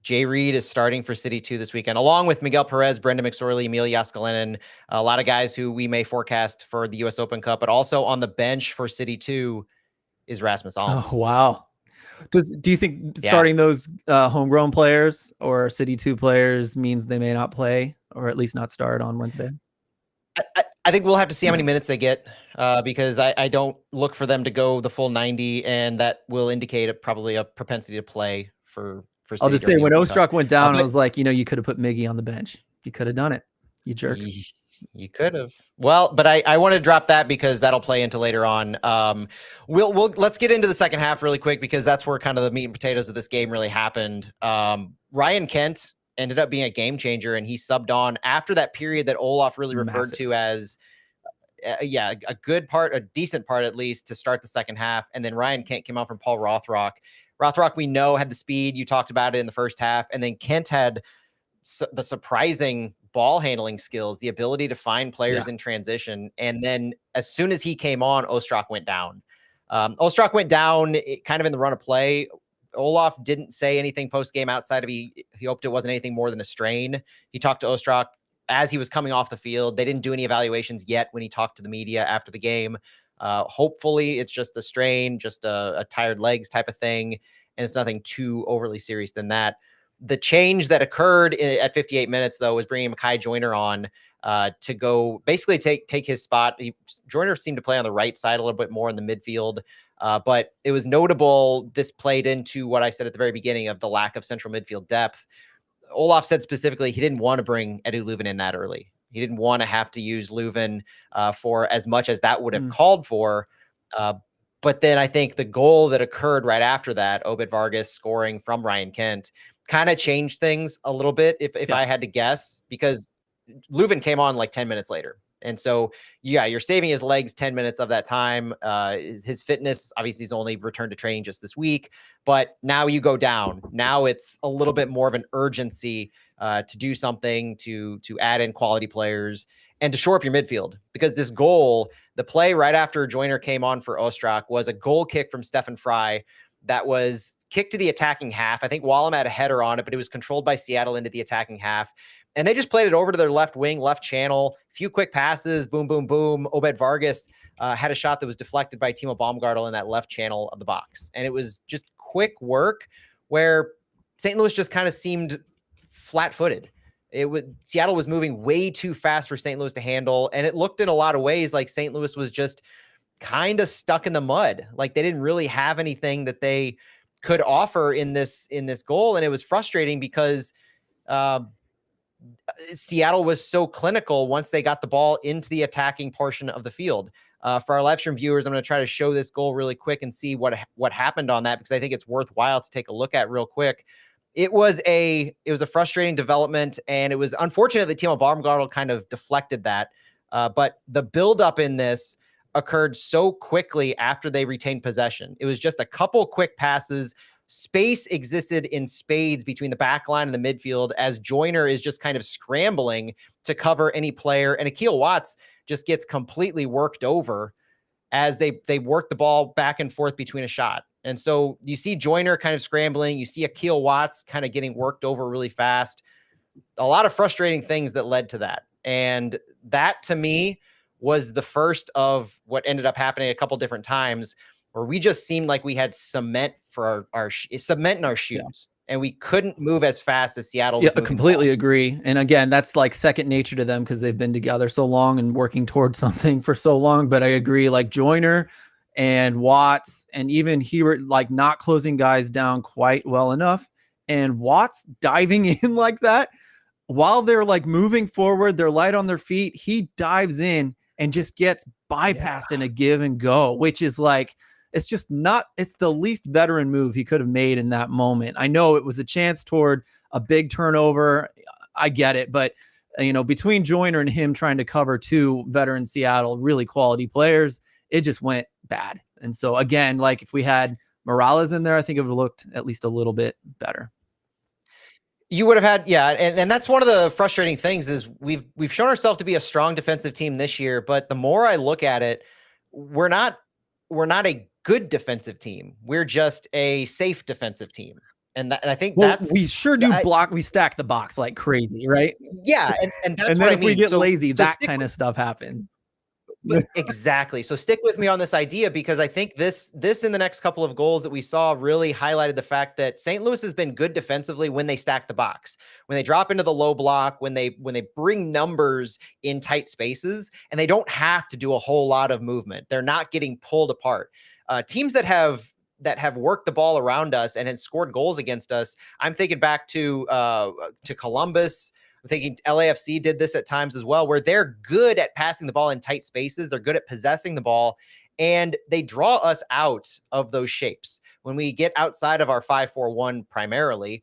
Jay Reed is starting for City 2 this weekend, along with Miguel Perez, Brendan McSorley, Emil Jaskalainen, a lot of guys who we may forecast for the U.S. Open Cup, but also on the bench for City 2 is Rasmus Alm. Oh, wow. Do you think starting those homegrown players or City 2 players means they may not play, or at least not start on Wednesday? I think we'll have to see how many minutes they get, because I don't look for them to go the full 90, and that will indicate probably a propensity to play for City. I'll just say, when Ostrak went down, I was like, you could have put Miggy on the bench. You could have done it. You jerk. You could have. Well, but I want to drop that because that'll play into later on. Let's get into the second half really quick, because that's where kind of the meat and potatoes of this game really happened. Ryan Kent ended up being a game changer, and he subbed on after that period that Olaf really referred to as a good part, a decent part at least, to start the second half. And then Ryan Kent came out from Paul Rothrock. Rothrock, we know, had the speed. You talked about it in the first half. And then Kent had the surprising ball handling skills, the ability to find players in transition. And then as soon as he came on, Ostrak went down. Ostrak went down kind of in the run of play. Olaf didn't say anything post-game outside of he hoped it wasn't anything more than a strain. He talked to Ostrak as he was coming off the field. They didn't do any evaluations yet when he talked to the media after the game. Hopefully it's just a strain, just a tired legs type of thing, and it's nothing too overly serious than that. The change that occurred at 58 minutes, though, was bringing Makai Joyner on to go basically take his spot. Joyner seemed to play on the right side a little bit more in the midfield, but it was notable. This played into what I said at the very beginning of the lack of central midfield depth. Olaf said specifically he didn't want to bring Edu Leuven in that early. He didn't want to have to use Leuven for as much as that would have called for. But then I think the goal that occurred right after that, Obed Vargas scoring from Ryan Kent, kind of changed things a little bit, if I had to guess, because Leuven came on like 10 minutes later. And so, you're saving his legs 10 minutes of that time. His fitness, obviously, he's only returned to training just this week, but now you go down. Now it's a little bit more of an urgency to do something to add in quality players and to shore up your midfield. Because this goal, the play right after Joyner came on for Ostrak, was a goal kick from Stefan Fry that was kicked to the attacking half. I think Wallem had a header on it, but it was controlled by Seattle into the attacking half. And they just played it over to their left wing, left channel, a few quick passes, boom, boom, boom. Obed Vargas had a shot that was deflected by Timo Baumgartel in that left channel of the box. And it was just quick work where St. Louis just kind of seemed flat-footed. Seattle was moving way too fast for St. Louis to handle. And it looked in a lot of ways like St. Louis was just kind of stuck in the mud. Like they didn't really have anything that they could offer in this goal. And it was frustrating because Seattle was so clinical once they got the ball into the attacking portion of the field. For our live stream viewers, I'm going to try to show this goal really quick and see what happened on that, because I think it's worthwhile to take a look at real quick. It was a frustrating development, and it was unfortunate that Timo Baumgartel kind of deflected that. But the buildup in this occurred so quickly after they retained possession. It was just a couple quick passes. Space existed in spades between the back line and the midfield as Joyner is just kind of scrambling to cover any player. And Akil Watts just gets completely worked over as they work the ball back and forth between a shot. And so you see Joyner kind of scrambling. You see Akil Watts kind of getting worked over really fast. A lot of frustrating things that led to that. And that, to me, was the first of what ended up happening a couple different times, where we just seemed like we had cement for our cement in our shoes, and we couldn't move as fast as Seattle was. Yeah, I completely agree. And again, that's like second nature to them because they've been together so long and working towards something for so long. But I agree, like Joyner and Watts and even Hebert, like not closing guys down quite well enough. And Watts diving in like that while they're like moving forward, they're light on their feet. He dives in and just gets bypassed in a give and go, which is like, it's just not, it's the least veteran move he could have made in that moment. I know it was a chance toward a big turnover. I get it. But, you know, between Joyner and him trying to cover two veteran Seattle, really quality players, it just went bad. And so again, like if we had Morales in there, I think it would have looked at least a little bit better. You would have had, and that's one of the frustrating things is we've shown ourselves to be a strong defensive team this year, but the more I look at it, we're not a good defensive team. We're just a safe defensive team. And I think we sure do we stack the box like crazy, right? Yeah, and that's and what then I if mean. we get lazy, that kind of stuff happens. Exactly. So stick with me on this idea, because I think this in the next couple of goals that we saw really highlighted the fact that St. Louis has been good defensively when they stack the box, when they drop into the low block, when they bring numbers in tight spaces, and they don't have to do a whole lot of movement. They're not getting pulled apart. Teams that have worked the ball around us and had scored goals against us. I'm thinking back to Columbus. I'm thinking LAFC did this at times as well, where they're good at passing the ball in tight spaces. They're good at possessing the ball, and they draw us out of those shapes. When we get outside of our 5-4-1 primarily,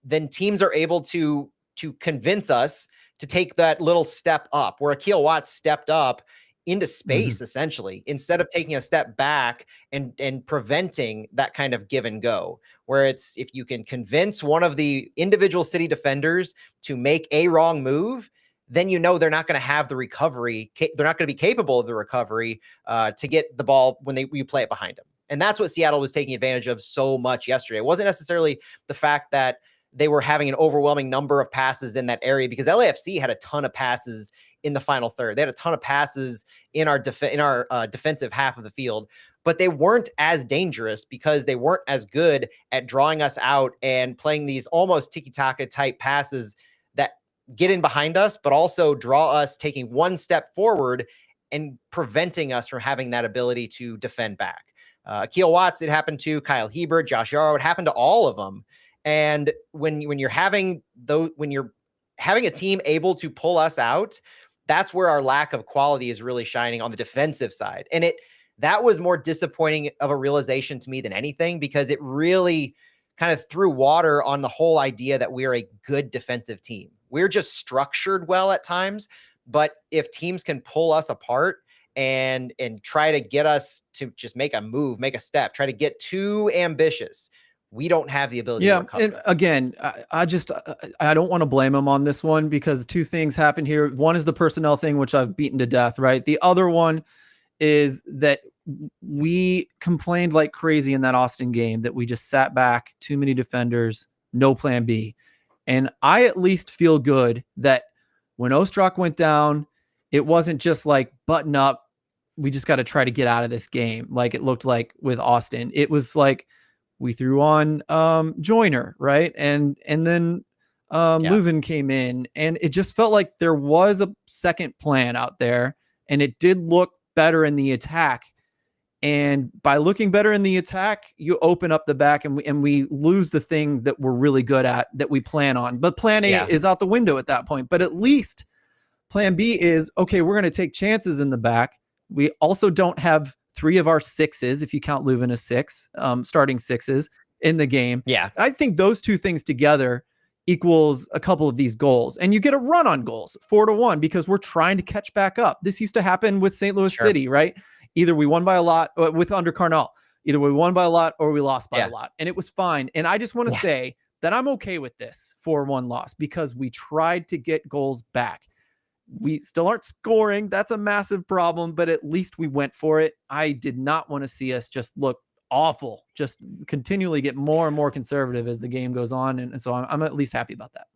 then teams are able to convince us to take that little step up, where Akil Watts stepped up into space, essentially, instead of taking a step back and preventing that kind of give and go, where it's, if you can convince one of the individual City defenders to make a wrong move, then you know they're not going to have the recovery. They're not going to be capable of the recovery to get the ball when you play it behind them. And that's what Seattle was taking advantage of so much yesterday. It wasn't necessarily the fact that they were having an overwhelming number of passes in that area, because LAFC had a ton of passes in the final third. They had a ton of passes in our defensive half of the field, but they weren't as dangerous because they weren't as good at drawing us out and playing these almost tiki-taka type passes that get in behind us, but also draw us taking one step forward and preventing us from having that ability to defend back. Akil Watts, it happened to Kyle Hebert, Josh Yarrow, it happened to all of them. And when you're having a team able to pull us out, that's where our lack of quality is really shining on the defensive side. And that was more disappointing of a realization to me than anything, because it really kind of threw water on the whole idea that we're a good defensive team. We're just structured well at times, but if teams can pull us apart and try to get us to just make a move, make a step, try to get too ambitious, we don't have the ability to recover. And again, I don't want to blame him on this one because two things happen here. One is the personnel thing, which I've beaten to death, right? The other one is that we complained like crazy in that Austin game that we just sat back, too many defenders, no plan B. And I at least feel good that when Ostrak went down, it wasn't just like button up, we just got to try to get out of this game like it looked like with Austin. It was like we threw on Joyner, right? And then Leuven came in, and it just felt like there was a second plan out there, and it did look better in the attack. And by looking better in the attack, you open up the back, and we lose the thing that we're really good at, that we plan on. But plan A is out the window at that point. But at least plan B is, okay, we're going to take chances in the back. We also don't have 3 of our 6s, if you count Leuven as 6, starting 6s in the game. Yeah. I think those two things together equals a couple of these goals. And you get a run on goals, 4-1, because we're trying to catch back up. This used to happen with St. Louis City, right? Either we won by a lot with under Carnell. Either we won by a lot or we lost by a lot. And it was fine. And I just want to say that I'm okay with this 4-1 loss because we tried to get goals back. We still aren't scoring. That's a massive problem, but at least we went for it. I did not want to see us just look awful, just continually get more and more conservative as the game goes on. And so I'm at least happy about that.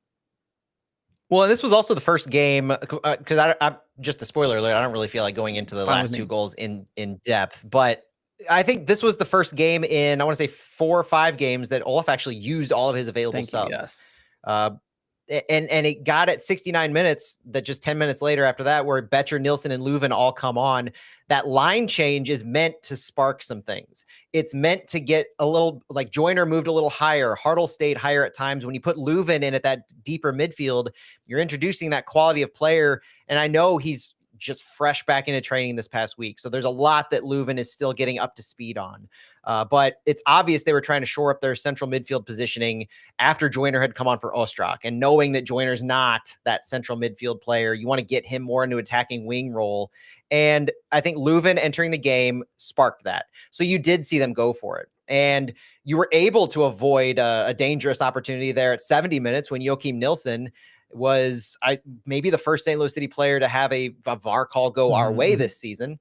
Well, this was also the first game, because I'm just a spoiler alert. I don't really feel like going into the last 2 goals in depth, but I think this was the first game in, I want to say 4 or 5 games that Olaf actually used all of his available subs. And it got at 69 minutes, that just 10 minutes later after that, where Betcher, Nilsson, and Leuven all come on. That line change is meant to spark some things. It's meant to get a little, like Joyner moved a little higher. Hartl stayed higher at times. When you put Leuven in at that deeper midfield, you're introducing that quality of player. And I know he's just fresh back into training this past week. So there's a lot that Leuven is still getting up to speed on. But it's obvious they were trying to shore up their central midfield positioning after Joyner had come on for Ostrak. And knowing that Joyner's not that central midfield player, you want to get him more into attacking wing role. And I think Leuven entering the game sparked that. So you did see them go for it. And you were able to avoid a dangerous opportunity there at 70 minutes when Joachim Nilsson was maybe the first St. Louis City player to have a VAR call go our way this season,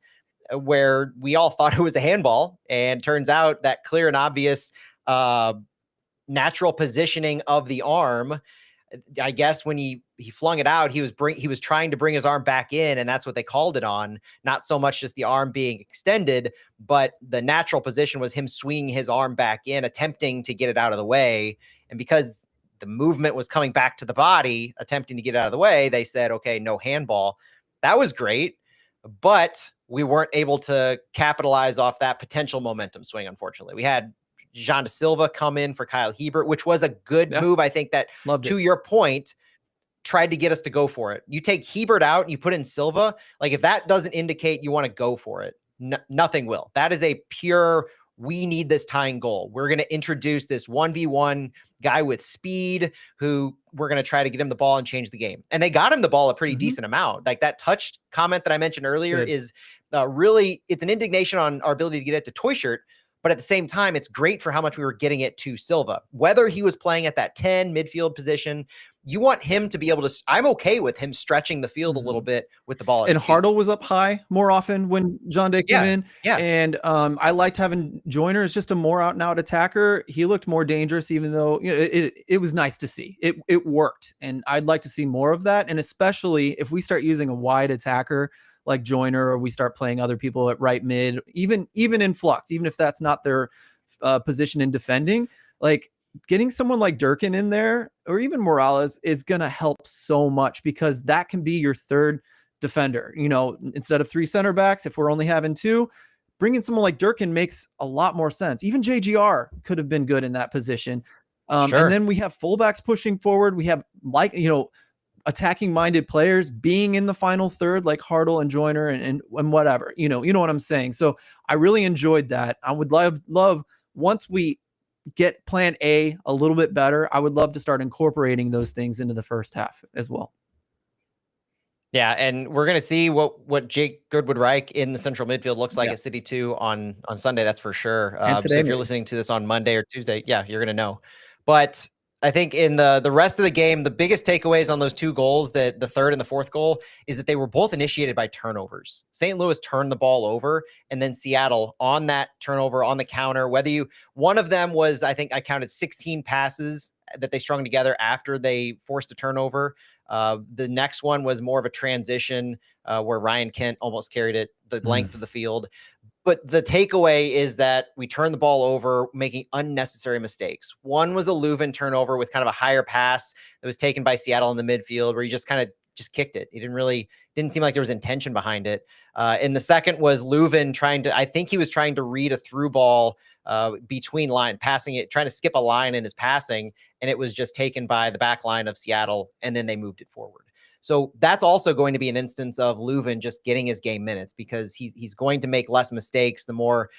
where we all thought it was a handball, and turns out that clear and obvious natural positioning of the arm. I guess when he flung it out, he was trying to bring his arm back in, and that's what they called it on. Not so much just the arm being extended, but the natural position was him swinging his arm back in, attempting to get it out of the way. And because the movement was coming back to the body, attempting to get out of the way, they said, okay, no handball. That was great, but we weren't able to capitalize off that potential momentum swing, unfortunately. We had Jean de Silva come in for Kyle Hebert, which was a good move. I think that, to your point, tried to get us to go for it. You take Hebert out and you put in Silva. Like, if that doesn't indicate you want to go for it, nothing will. That is a pure, we need this tying goal. We're going to introduce this 1v1 guy with speed who we're going to try to get him the ball and change the game. And they got him the ball a pretty decent amount. Like that touch comment that I mentioned earlier is really, it's an indignation on our ability to get it to Toyshirt. But at the same time, it's great for how much we were getting it to Silva. Whether he was playing at that 10 midfield position, you want him to be able to, I'm okay with him stretching the field a little bit with the ball. And Hartl was up high more often when John Day came in. And I liked having Joyner as just a more out and out attacker. He looked more dangerous, even though it was nice to see. It worked. And I'd like to see more of that. And especially if we start using a wide attacker like Joyner, or we start playing other people at right mid, even in flux, even if that's not their position in defending, like getting someone like Durkin in there or even Morales is going to help so much, because that can be your third defender. Instead of 3 center backs, if we're only having 2, bringing someone like Durkin makes a lot more sense. Even JGR could have been good in that position. And then we have fullbacks pushing forward. We have attacking minded players being in the final third, like Hartl and Joyner and whatever, you know what I'm saying? So I really enjoyed that. I would love once we get plan A a little bit better, I would love to start incorporating those things into the first half as well. Yeah, and we're gonna see what Jake Goodwood-Reich in the central midfield looks like Yeah. at City 2 on Sunday. That's for sure. And So today, if you're maybe. listening to this on Monday or Tuesday, yeah, you're gonna know. But I think in the rest of the game, the biggest takeaways on those two goals, that the third and the fourth goal, is that they were both initiated by turnovers. St. Louis turned the ball over, and then Seattle on that turnover on the counter. One of them was, I think I counted 16 passes that they strung together after they forced a turnover. The next one was more of a transition where Ryan Kent almost carried it the length of the field. But the takeaway is that we turned the ball over, making unnecessary mistakes. One was a Leuven turnover with kind of a higher pass that was taken by Seattle in the midfield, where he just kind of just kicked it. He didn't seem like there was intention behind it. And the second was Leuven I think he was trying to read a through ball between line, passing it, trying to skip a line in his passing, and it was just taken by the back line of Seattle, and then they moved it forward. So that's also going to be an instance of Leuven just getting his game minutes, because he's going to make less mistakes the more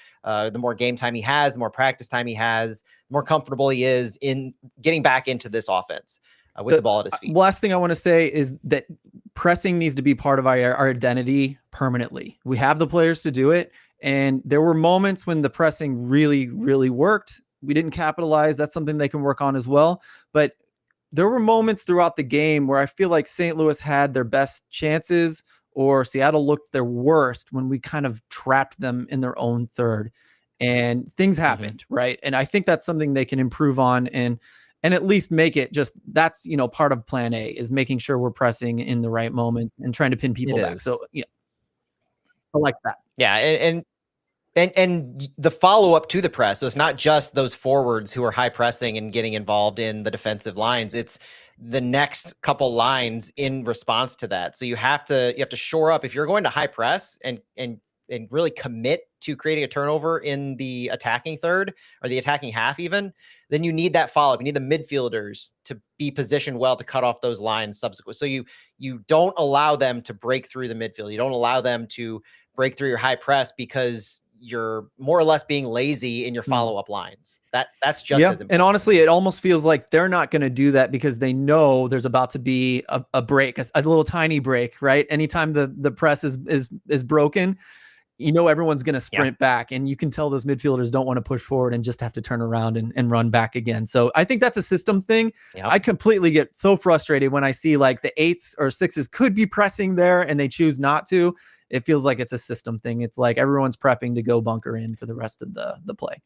game time he has, the more practice time he has, the more comfortable he is in getting back into this offense with the ball at his feet. Last thing I want to say is that pressing needs to be part of our identity permanently. We have the players to do it, and there were moments when the pressing really, really worked. We didn't capitalize. That's something they can work on as well. But there were moments throughout the game where I feel like St. Louis had their best chances or Seattle looked their worst when we kind of trapped them in their own third, and things happened, right? And I think that's something they can improve on and at least make it just, that's, part of plan A, is making sure we're pressing in the right moments and trying to pin people back. So yeah, I like that. Yeah. And the follow-up to the press. So it's not just those forwards who are high pressing and getting involved in the defensive lines. It's the next couple lines in response to that. So you have to shore up. If you're going to high press and really commit to creating a turnover in the attacking third or the attacking half even, then you need that follow-up. You need the midfielders to be positioned well to cut off those lines subsequent. So you don't allow them to break through the midfield. You don't allow them to break through your high press, because you're more or less being lazy in your follow-up lines. That's just as important. And honestly, it almost feels like they're not going to do that because they know there's about to be a break, a little tiny break, right? Anytime the press is broken, everyone's going to sprint back, and you can tell those midfielders don't want to push forward and just have to turn around and run back again. So I think that's a system thing. I completely get so frustrated when I see like the 8s or 6s could be pressing there and they choose not to. It feels like it's a system thing. It's like everyone's prepping to go bunker in for the rest of the play.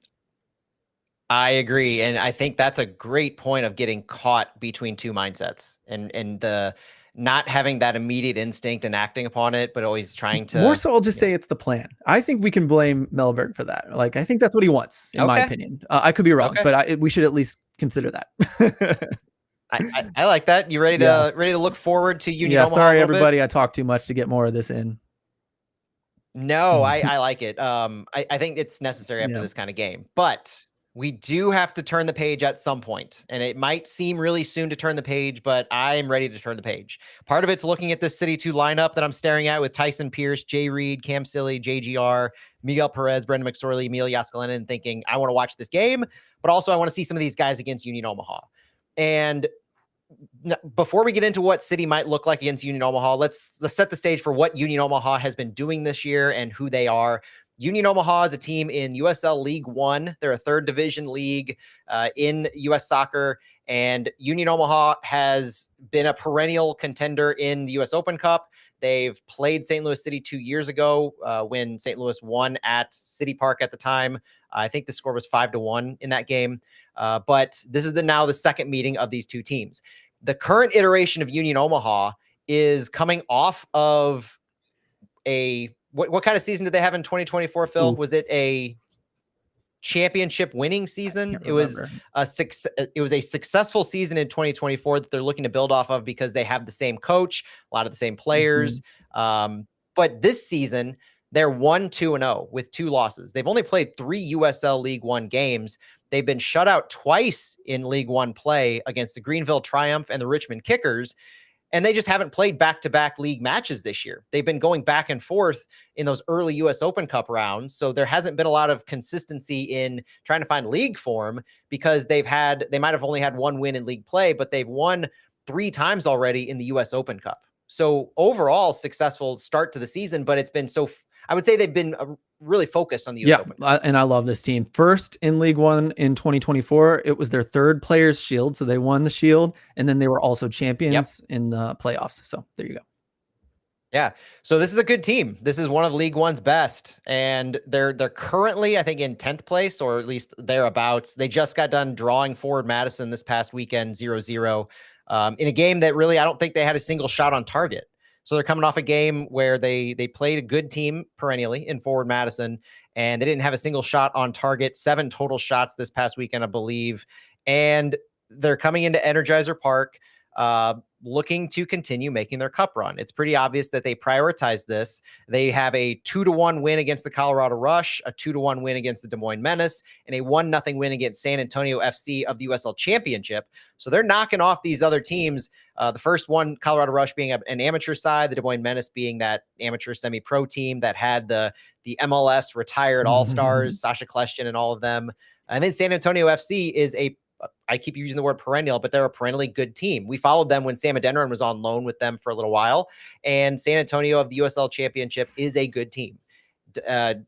I agree. And I think that's a great point of getting caught between two mindsets and the not having that immediate instinct and acting upon it, but always trying to. More so, I'll just say it's the plan. I think we can blame Mellberg for that. Like, I think that's what he wants, in my opinion. I could be wrong, but we should at least consider that. I like that. You ready to look forward to Union Omaha? Sorry, everybody. I talked too much to get more of this in. No, I like it. I think it's necessary after this kind of game, but we do have to turn the page at some point, and it might seem really soon to turn the page, but I'm ready to turn the page. Part of it's looking at this City 2 lineup that I'm staring at with Tyson Pierce, Jay Reed, Cam Silly, JGR, Miguel Perez, Brendan McSorley, Emil Yaskalainen, and thinking I want to watch this game, but also I want to see some of these guys against Union Omaha. And before we get into what City might look like against Union Omaha, let's set the stage for what Union Omaha has been doing this year and who they are. Union Omaha is a team in USL League One. They're a third division league in U.S. soccer, and Union Omaha has been a perennial contender in the U.S. Open Cup. They've played St. Louis City 2 years ago when St. Louis won at City Park at the time. I think the score was 5-1 in that game. But this is now the second meeting of these two teams. The current iteration of Union Omaha is coming off of what kind of season did they have in 2024, Phil? Was it a championship winning season? It was a successful season in 2024 that they're looking to build off of because they have the same coach, a lot of the same players. But this season, they're 1-2-0 with 2 losses. They've only played 3 USL League One games. They've been shut out twice in League One play against the Greenville Triumph and the Richmond Kickers. And they just haven't played back-to-back league matches this year. They've been going back and forth in those early U.S. Open Cup rounds. So there hasn't been a lot of consistency in trying to find league form because they might have only had 1 win in league play, but they've won 3 times already in the U.S. Open Cup. So overall, successful start to the season, but it's been I would say they've been really focused on the US Open. And I love this team. First in League One in 2024, it was their third Players Shield, so they won the Shield, and then they were also champions in the playoffs. So there you go. Yeah. So this is a good team. This is one of League One's best. And they're currently, I think, in 10th place, or at least thereabouts. They just got done drawing Forward Madison this past weekend, 0-0, in a game that really, I don't think they had a single shot on target. So they're coming off a game where they played a good team perennially in Forward Madison, and they didn't have a single shot on target, 7 total shots this past weekend, I believe. And they're coming into Energizer Park, looking to continue making their cup run. It's pretty obvious that they prioritize this. They have a 2-1 win against the Colorado Rush, a 2-1 win against the Des Moines Menace, and a 1-0 win against San Antonio FC of the USL Championship. So they're knocking off these other teams. The first one, Colorado Rush, being an amateur side, the Des Moines Menace being that amateur semi-pro team that had the MLS retired all-stars, Sasha Kleshtin and all of them. And then San Antonio FC is I keep using the word perennial, but they're a perennially good team. We followed them when Sam Adeniran was on loan with them for a little while, and San Antonio of the USL Championship is a good team.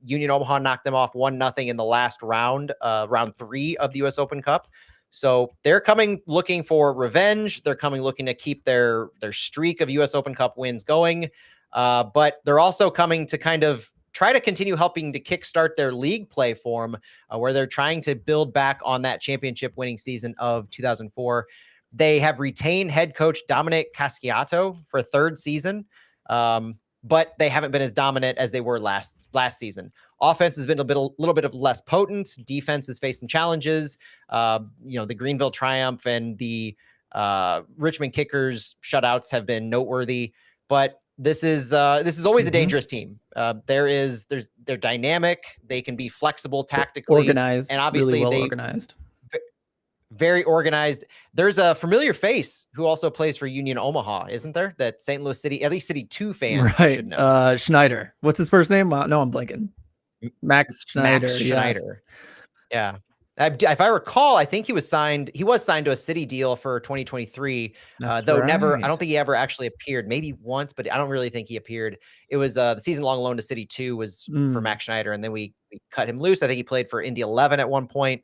Union Omaha knocked them off 1-0 in the last round, round 3 of the US Open Cup. So they're coming looking for revenge. They're coming looking to keep their streak of US Open Cup wins going, but they're also coming to kind of try to continue helping to kickstart their league play form, where they're trying to build back on that championship winning season of 2004. They have retained head coach Dominic Casciato for a 3rd season, but they haven't been as dominant as they were last season. Offense has been a little bit of less potent. Defense has faced some challenges. The Greenville Triumph and the Richmond Kickers shutouts have been noteworthy, but this is always a dangerous team. They're dynamic. They can be flexible tactically, organized, and obviously really well organized. Very organized. There's a familiar face who also plays for Union Omaha, isn't there? That St. Louis City, at least City 2 fans should know. Schneider. What's his first name? No, I'm blanking. Max Schneider. Max Schneider. Yes. Yeah. If I recall, I think he was signed to a City deal for 2023, though right. I don't think he ever actually appeared, maybe once, but I don't really think he appeared. It was the season-long loan to City 2 was for Max Schneider, and then we cut him loose. I think he played for Indy 11 at one point.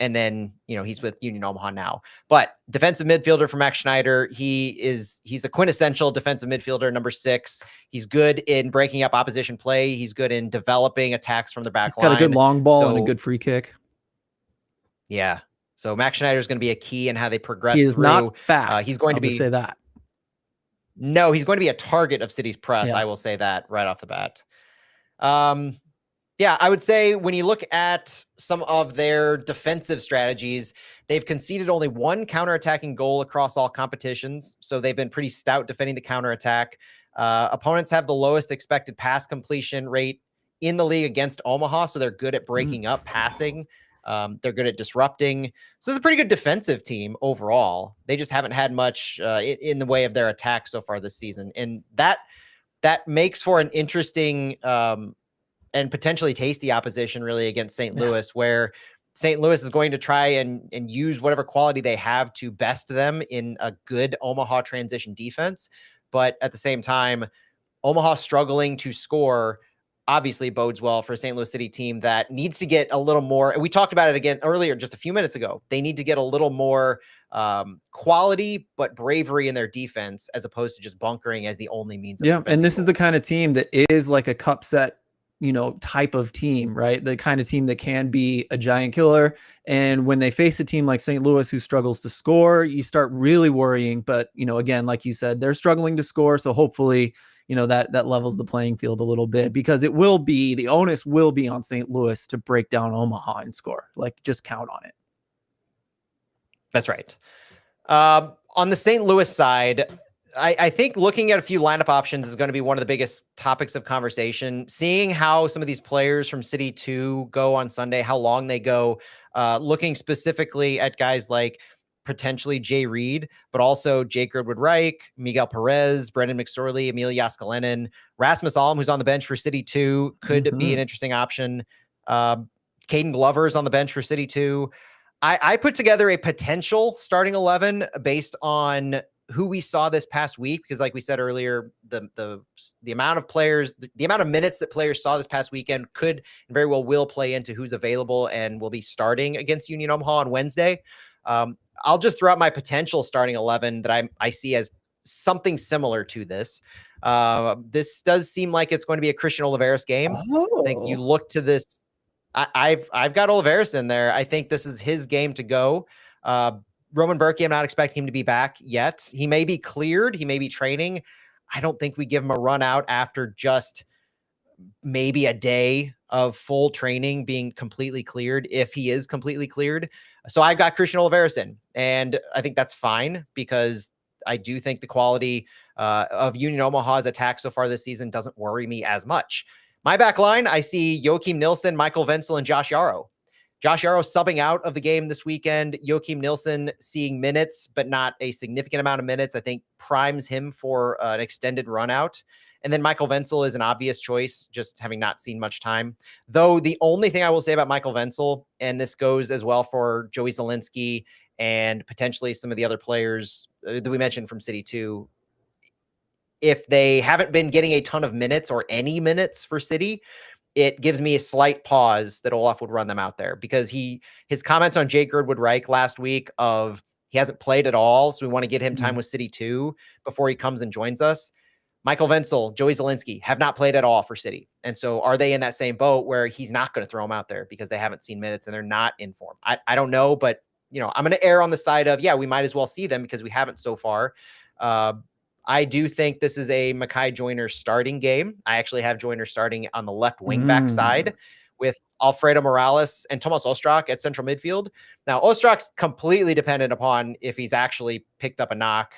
And then, he's with Union Omaha now. But defensive midfielder for Max Schneider, he's a quintessential defensive midfielder, number 6. He's good in breaking up opposition play. He's good in developing attacks from the back line. He's got a good long ball and a good free kick. Yeah. So Max Schneider is going to be a key in how they progress. He is not fast. He's going to say that. No, he's going to be a target of City's press. Yeah. I will say that right off the bat. Yeah, I would say when you look at some of their defensive strategies, they've conceded only 1 counterattacking goal across all competitions. So they've been pretty stout defending the counterattack. Opponents have the lowest expected pass completion rate in the league against Omaha. So they're good at breaking up passing. They're good at disrupting. So it's a pretty good defensive team overall. They just haven't had much in the way of their attack so far this season. And that makes for an interesting and potentially tasty opposition really against St. Louis, where St. Louis is going to try and use whatever quality they have to best them in a good Omaha transition defense. But at the same time, Omaha struggling to score obviously bodes well for a St. Louis City team that needs to get a little more. And we talked about it again earlier, just a few minutes ago. They need to get a little more quality, but bravery in their defense, as opposed to just bunkering as the only means. Yeah. And this is the kind of team that is like a cup set, type of team, right? The kind of team that can be a giant killer. And when they face a team like St. Louis who struggles to score, you start really worrying. But, again, like you said, they're struggling to score. So hopefully, that levels the playing field a little bit, because the onus will be on St. Louis to break down Omaha and score. Like, just count on it. That's right. On the St. Louis side, I think looking at a few lineup options is going to be one of the biggest topics of conversation. Seeing how some of these players from City 2 go on Sunday, how long they go, looking specifically at guys like potentially Jay Reed, but also Jake Girdwood-Reich, Miguel Perez, Brendan McSorley, Emil Jaskalainen, Rasmus Alm, who's on the bench for City 2, could be an interesting option. Caden Glover's on the bench for City 2. I put together a potential starting 11 based on who we saw this past week, because like we said earlier, the amount of players, the amount of minutes that players saw this past weekend could very well will play into who's available and will be starting against Union Omaha on Wednesday. I'll just throw out my potential starting 11 that I see as something similar to this. This does seem like it's going to be a Christian Oliveras game. I think you look to this. I've got Oliveras in there. I think this is his game to go. Roman Berkey, I'm not expecting him to be back yet. He may be cleared. He may be training. I don't think we give him a run out after just maybe a day of full training being completely cleared, if he is completely cleared. So I've got Christian Oliveras in, and I think that's fine because I do think the quality of Union Omaha's attack so far this season doesn't worry me as much. My back line, I see Joachim Nilsson, Michael Wenzel, and Josh Yarrow. Josh Yarrow subbing out of the game this weekend. Joachim Nilsson seeing minutes, but not a significant amount of minutes. I think primes him for an extended run out. And then Michael Wenzel is an obvious choice, just having not seen much time. Though the only thing I will say about Michael Wenzel, and this goes as well for Joey Zielinski and potentially some of the other players that we mentioned from City 2, if they haven't been getting a ton of minutes or any minutes for City, it gives me a slight pause that Olaf would run them out there, because his comments on Jake Girdwood Reich last week of he hasn't played at all, so we want to get him time with City 2 before he comes and joins us. Michael Wenzel, Joey Zielinski have not played at all for City. And so are they in that same boat where he's not going to throw them out there because they haven't seen minutes and they're not in form? I don't know, but I'm going to err on the side of, yeah, we might as well see them because we haven't so far. I do think this is a Mekhi Joyner starting game. I actually have Joyner starting on the left wing back side with Alfredo Morales and Tomas Ostrak at central midfield. Now, Ostrak's completely dependent upon if he's actually picked up a knock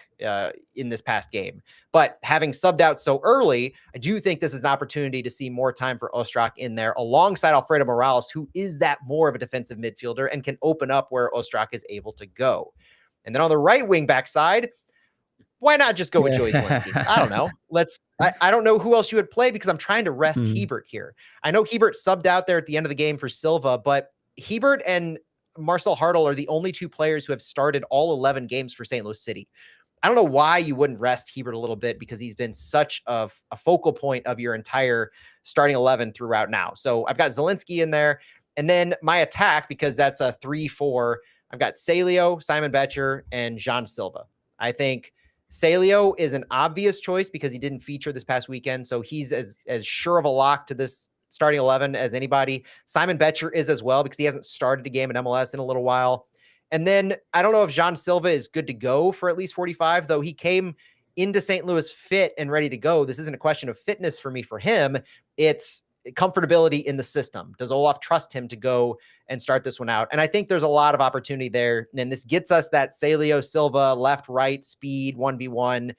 in this past game. But having subbed out so early, I do think this is an opportunity to see more time for Ostrak in there alongside Alfredo Morales, who is that more of a defensive midfielder and can open up where Ostrak is able to go. And then on the right wing back side, why not just go with Joey Zielinski? I don't know. I don't know who else you would play because I'm trying to rest Hebert here. I know Hebert subbed out there at the end of the game for Silva, but Hebert and Marcel Hartl are the only two players who have started all 11 games for St. Louis City. I don't know why you wouldn't rest Hebert a little bit, because he's been such a focal point of your entire starting 11 throughout now. So I've got Zielinski in there. And then my attack, because that's a 3-4, I've got Salio, Simon Betcher, and Jean Silva. I think Salio is an obvious choice because he didn't feature this past weekend. So he's as sure of a lock to this starting 11 as anybody. Simon Betcher is as well because he hasn't started a game in MLS in a little while. And then I don't know if Jean Silva is good to go for at least 45, though he came into St. Louis fit and ready to go. This isn't a question of fitness for me for him. It's comfortability in the system. Does Olaf trust him to go and start this one out? And I think there's a lot of opportunity there. And this gets us that Salio Silva left, right, speed, 1v1.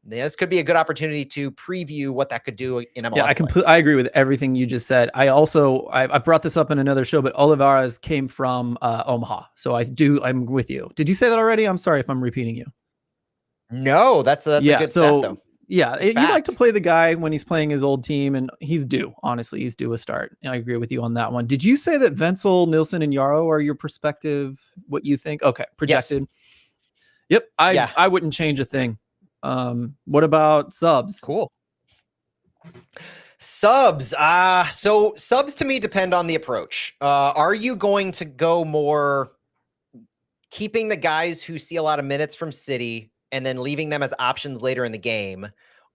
This could be a good opportunity to preview what that could do in MLS. Yeah, I agree with everything you just said. I brought this up in another show, but Olivares came from Omaha. So I'm with you. Did you say that already? I'm sorry if I'm repeating you. No, that's a good stat though. Yeah, you like to play the guy when he's playing his old team, and he's due. Honestly, he's due a start. I agree with you on that one. Did you say that Wenzel, Nilsson, and Yarrow are your perspective? What you think? Okay, projected. Yes. Yep, I wouldn't change a thing. What about subs? Cool. Subs. So subs to me depend on the approach. Are you going to go more keeping the guys who see a lot of minutes from City and then leaving them as options later in the game?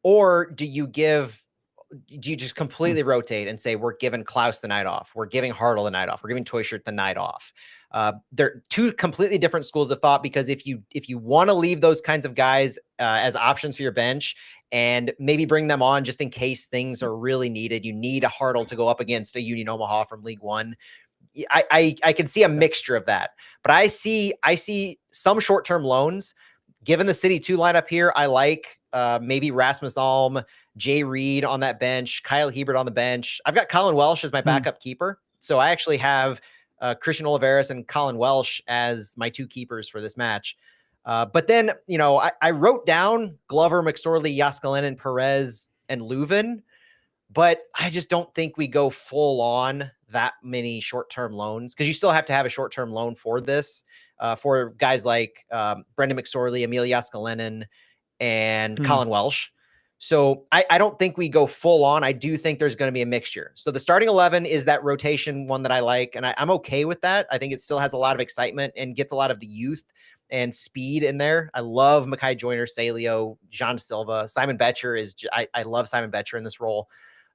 Or do you just completely rotate and say, we're giving Klaus the night off, we're giving Hartl the night off, we're giving Toyshirt the night off? They're two completely different schools of thought, because if you want to leave those kinds of guys as options for your bench and maybe bring them on just in case things are really needed, you need a Hartl to go up against a Union Omaha from League One. I can see a mixture of that, but I see some short-term loans. Given the City 2 lineup here, I like maybe Rasmus Alm, Jay Reed on that bench, Kyle Hebert on the bench. I've got Colin Welsh as my backup keeper. So I actually have Christian Oliveras and Colin Welsh as my two keepers for this match. But then, I wrote down Glover, McSorley, Yaskalenin, Perez, and Leuven, but I just don't think we go full on that many short-term loans, because you still have to have a short-term loan for this. for guys like Brendan McSorley, Emil Jääskeläinen, and Colin Welsh. So I don't think we go full on. I do think there's going to be a mixture. So the starting 11 is that rotation one that I like, and I'm okay with that. I think it still has a lot of excitement and gets a lot of the youth and speed in there. I love Mackay Joyner, Salio, Jean Silva. Simon Betcher is, I love Simon Betcher in this role.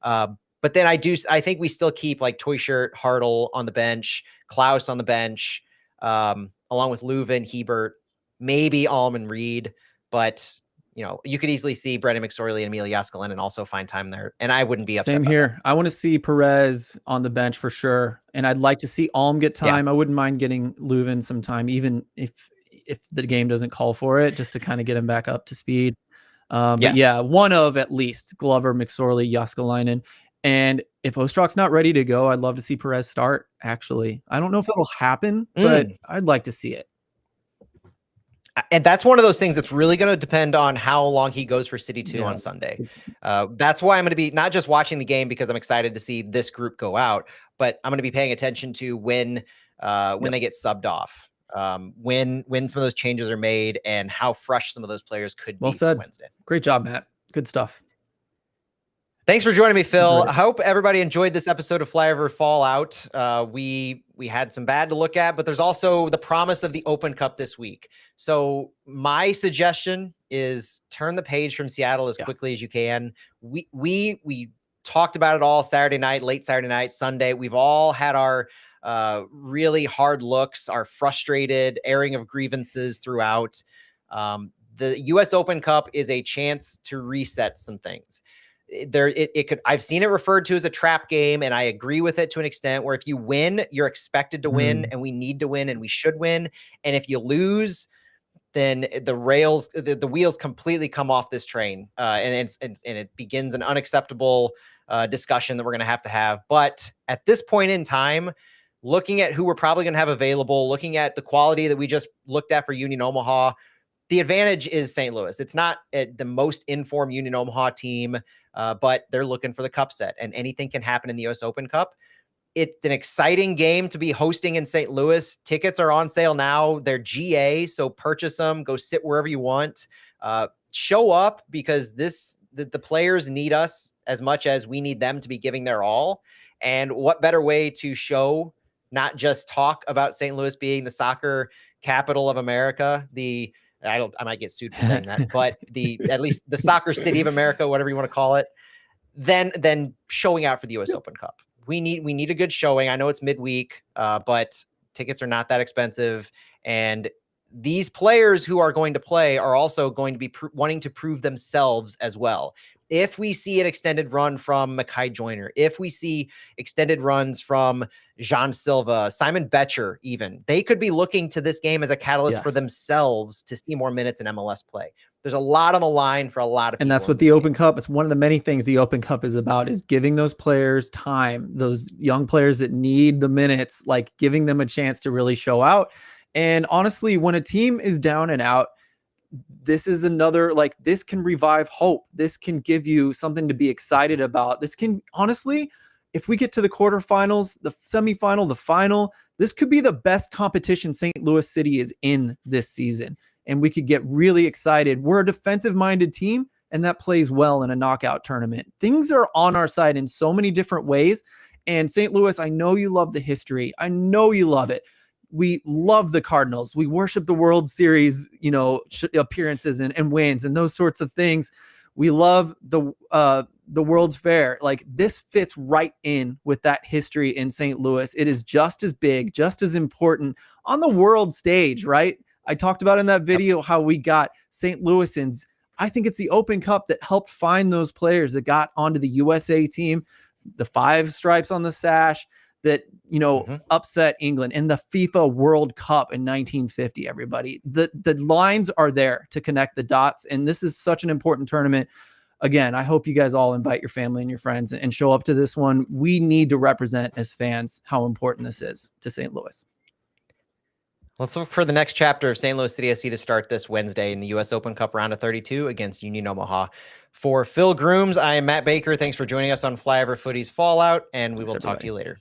But then I think we still keep like Toyshirt, Hartle on the bench, Klaus on the bench, along with Leuven, Hebert, maybe Almond Reed, but you know, you could easily see Brendan McSorley and Emil Jääskeläinen also find time there, and I wouldn't be upset. Same here. I want to see Perez on the bench for sure, and I'd like to see Alm get time. Yeah. I wouldn't mind getting Leuven some time, even if the game doesn't call for it, just to kind of get him back up to speed. But yeah, one of at least Glover, McSorley, Jääskeläinen. And if Ostrok's not ready to go, I'd love to see Perez start, actually. I don't know if it'll happen, but I'd like to see it. And that's one of those things that's really going to depend on how long he goes for City 2 on Sunday. That's why I'm going to be not just watching the game because I'm excited to see this group go out, but I'm going to be paying attention to when they get subbed off, when some of those changes are made, and how fresh some of those players could be for Wednesday. Great job, Matt. Good stuff. Thanks for joining me, Phil. I hope everybody enjoyed this episode of Flyover Fallout. We had some bad to look at, but there's also the promise of the Open Cup this week. So my suggestion is turn the page from Seattle as quickly as you can. We talked about it all Saturday night, late Saturday night, Sunday. We've all had our really hard looks, our frustrated airing of grievances throughout. The US Open Cup is a chance to reset some things. I've seen it referred to as a trap game, and I agree with it to an extent where if you win, you're expected to win, and we need to win, and we should win. And if you lose, then the wheels completely come off this train, and it begins an unacceptable discussion that we're going to have. But at this point in time, looking at who we're probably going to have available, looking at the quality that we just looked at for Union Omaha, the advantage is St. Louis. It's not the most informed Union Omaha team, but they're looking for the cup set, and anything can happen in the US Open Cup. It's an exciting game to be hosting in St. Louis. Tickets are on sale now. They're GA, so purchase them. Go sit wherever you want. Show up because the players need us as much as we need them to be giving their all. And what better way to show, not just talk about St. Louis being the soccer capital of America, I might get sued for saying that, but at least the soccer city of America, whatever you want to call it, then showing out for the US Open Cup. We need a good showing. I know it's midweek, but tickets are not that expensive. And these players who are going to play are also going to be wanting to prove themselves as well. If we see an extended run from Mackay Joyner, if we see extended runs from Jean Silva, Simon Betcher, even, they could be looking to this game as a catalyst for themselves to see more minutes in MLS play. There's a lot on the line for a lot of people. And that's what the Open Cup, it's one of the many things the Open Cup is about, is giving those players time, those young players that need the minutes, like giving them a chance to really show out. And honestly, when a team is down and out, this is another, this can revive hope. This can give you something to be excited about. This can, honestly, if we get to the quarterfinals, the semifinal, the final, this could be the best competition St. Louis City is in this season. And we could get really excited. We're a defensive-minded team, and that plays well in a knockout tournament. Things are on our side in so many different ways. And St. Louis, I know you love the history. I know you love it. We love the Cardinals. We worship the World Series, appearances and wins and those sorts of things. We love the World's Fair. Like, this fits right in with that history in St. Louis. It is just as big, just as important on the world stage, right? I talked about in that video how we got St. Louisans. I think it's the Open Cup that helped find those players that got onto the USA team, the 5 stripes on the sash, that, upset England in the FIFA World Cup in 1950, everybody. The lines are there to connect the dots, and this is such an important tournament. Again, I hope you guys all invite your family and your friends and show up to this one. We need to represent as fans how important this is to St. Louis. Let's look for the next chapter of St. Louis City SC to start this Wednesday in the US Open Cup round of 32 against Union Omaha. For Phil Grooms, I am Matt Baker. Thanks for joining us on Flyover Footy's Fallout, and we will talk to you later.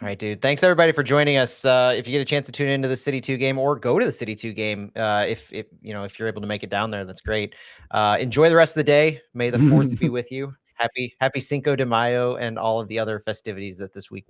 All right, dude. Thanks everybody for joining us. If you get a chance to tune into the City 2 game or go to the City 2 game, if you're able to make it down there, that's great. Enjoy the rest of the day. May the 4th be with you. Happy Cinco de Mayo and all of the other festivities that this week will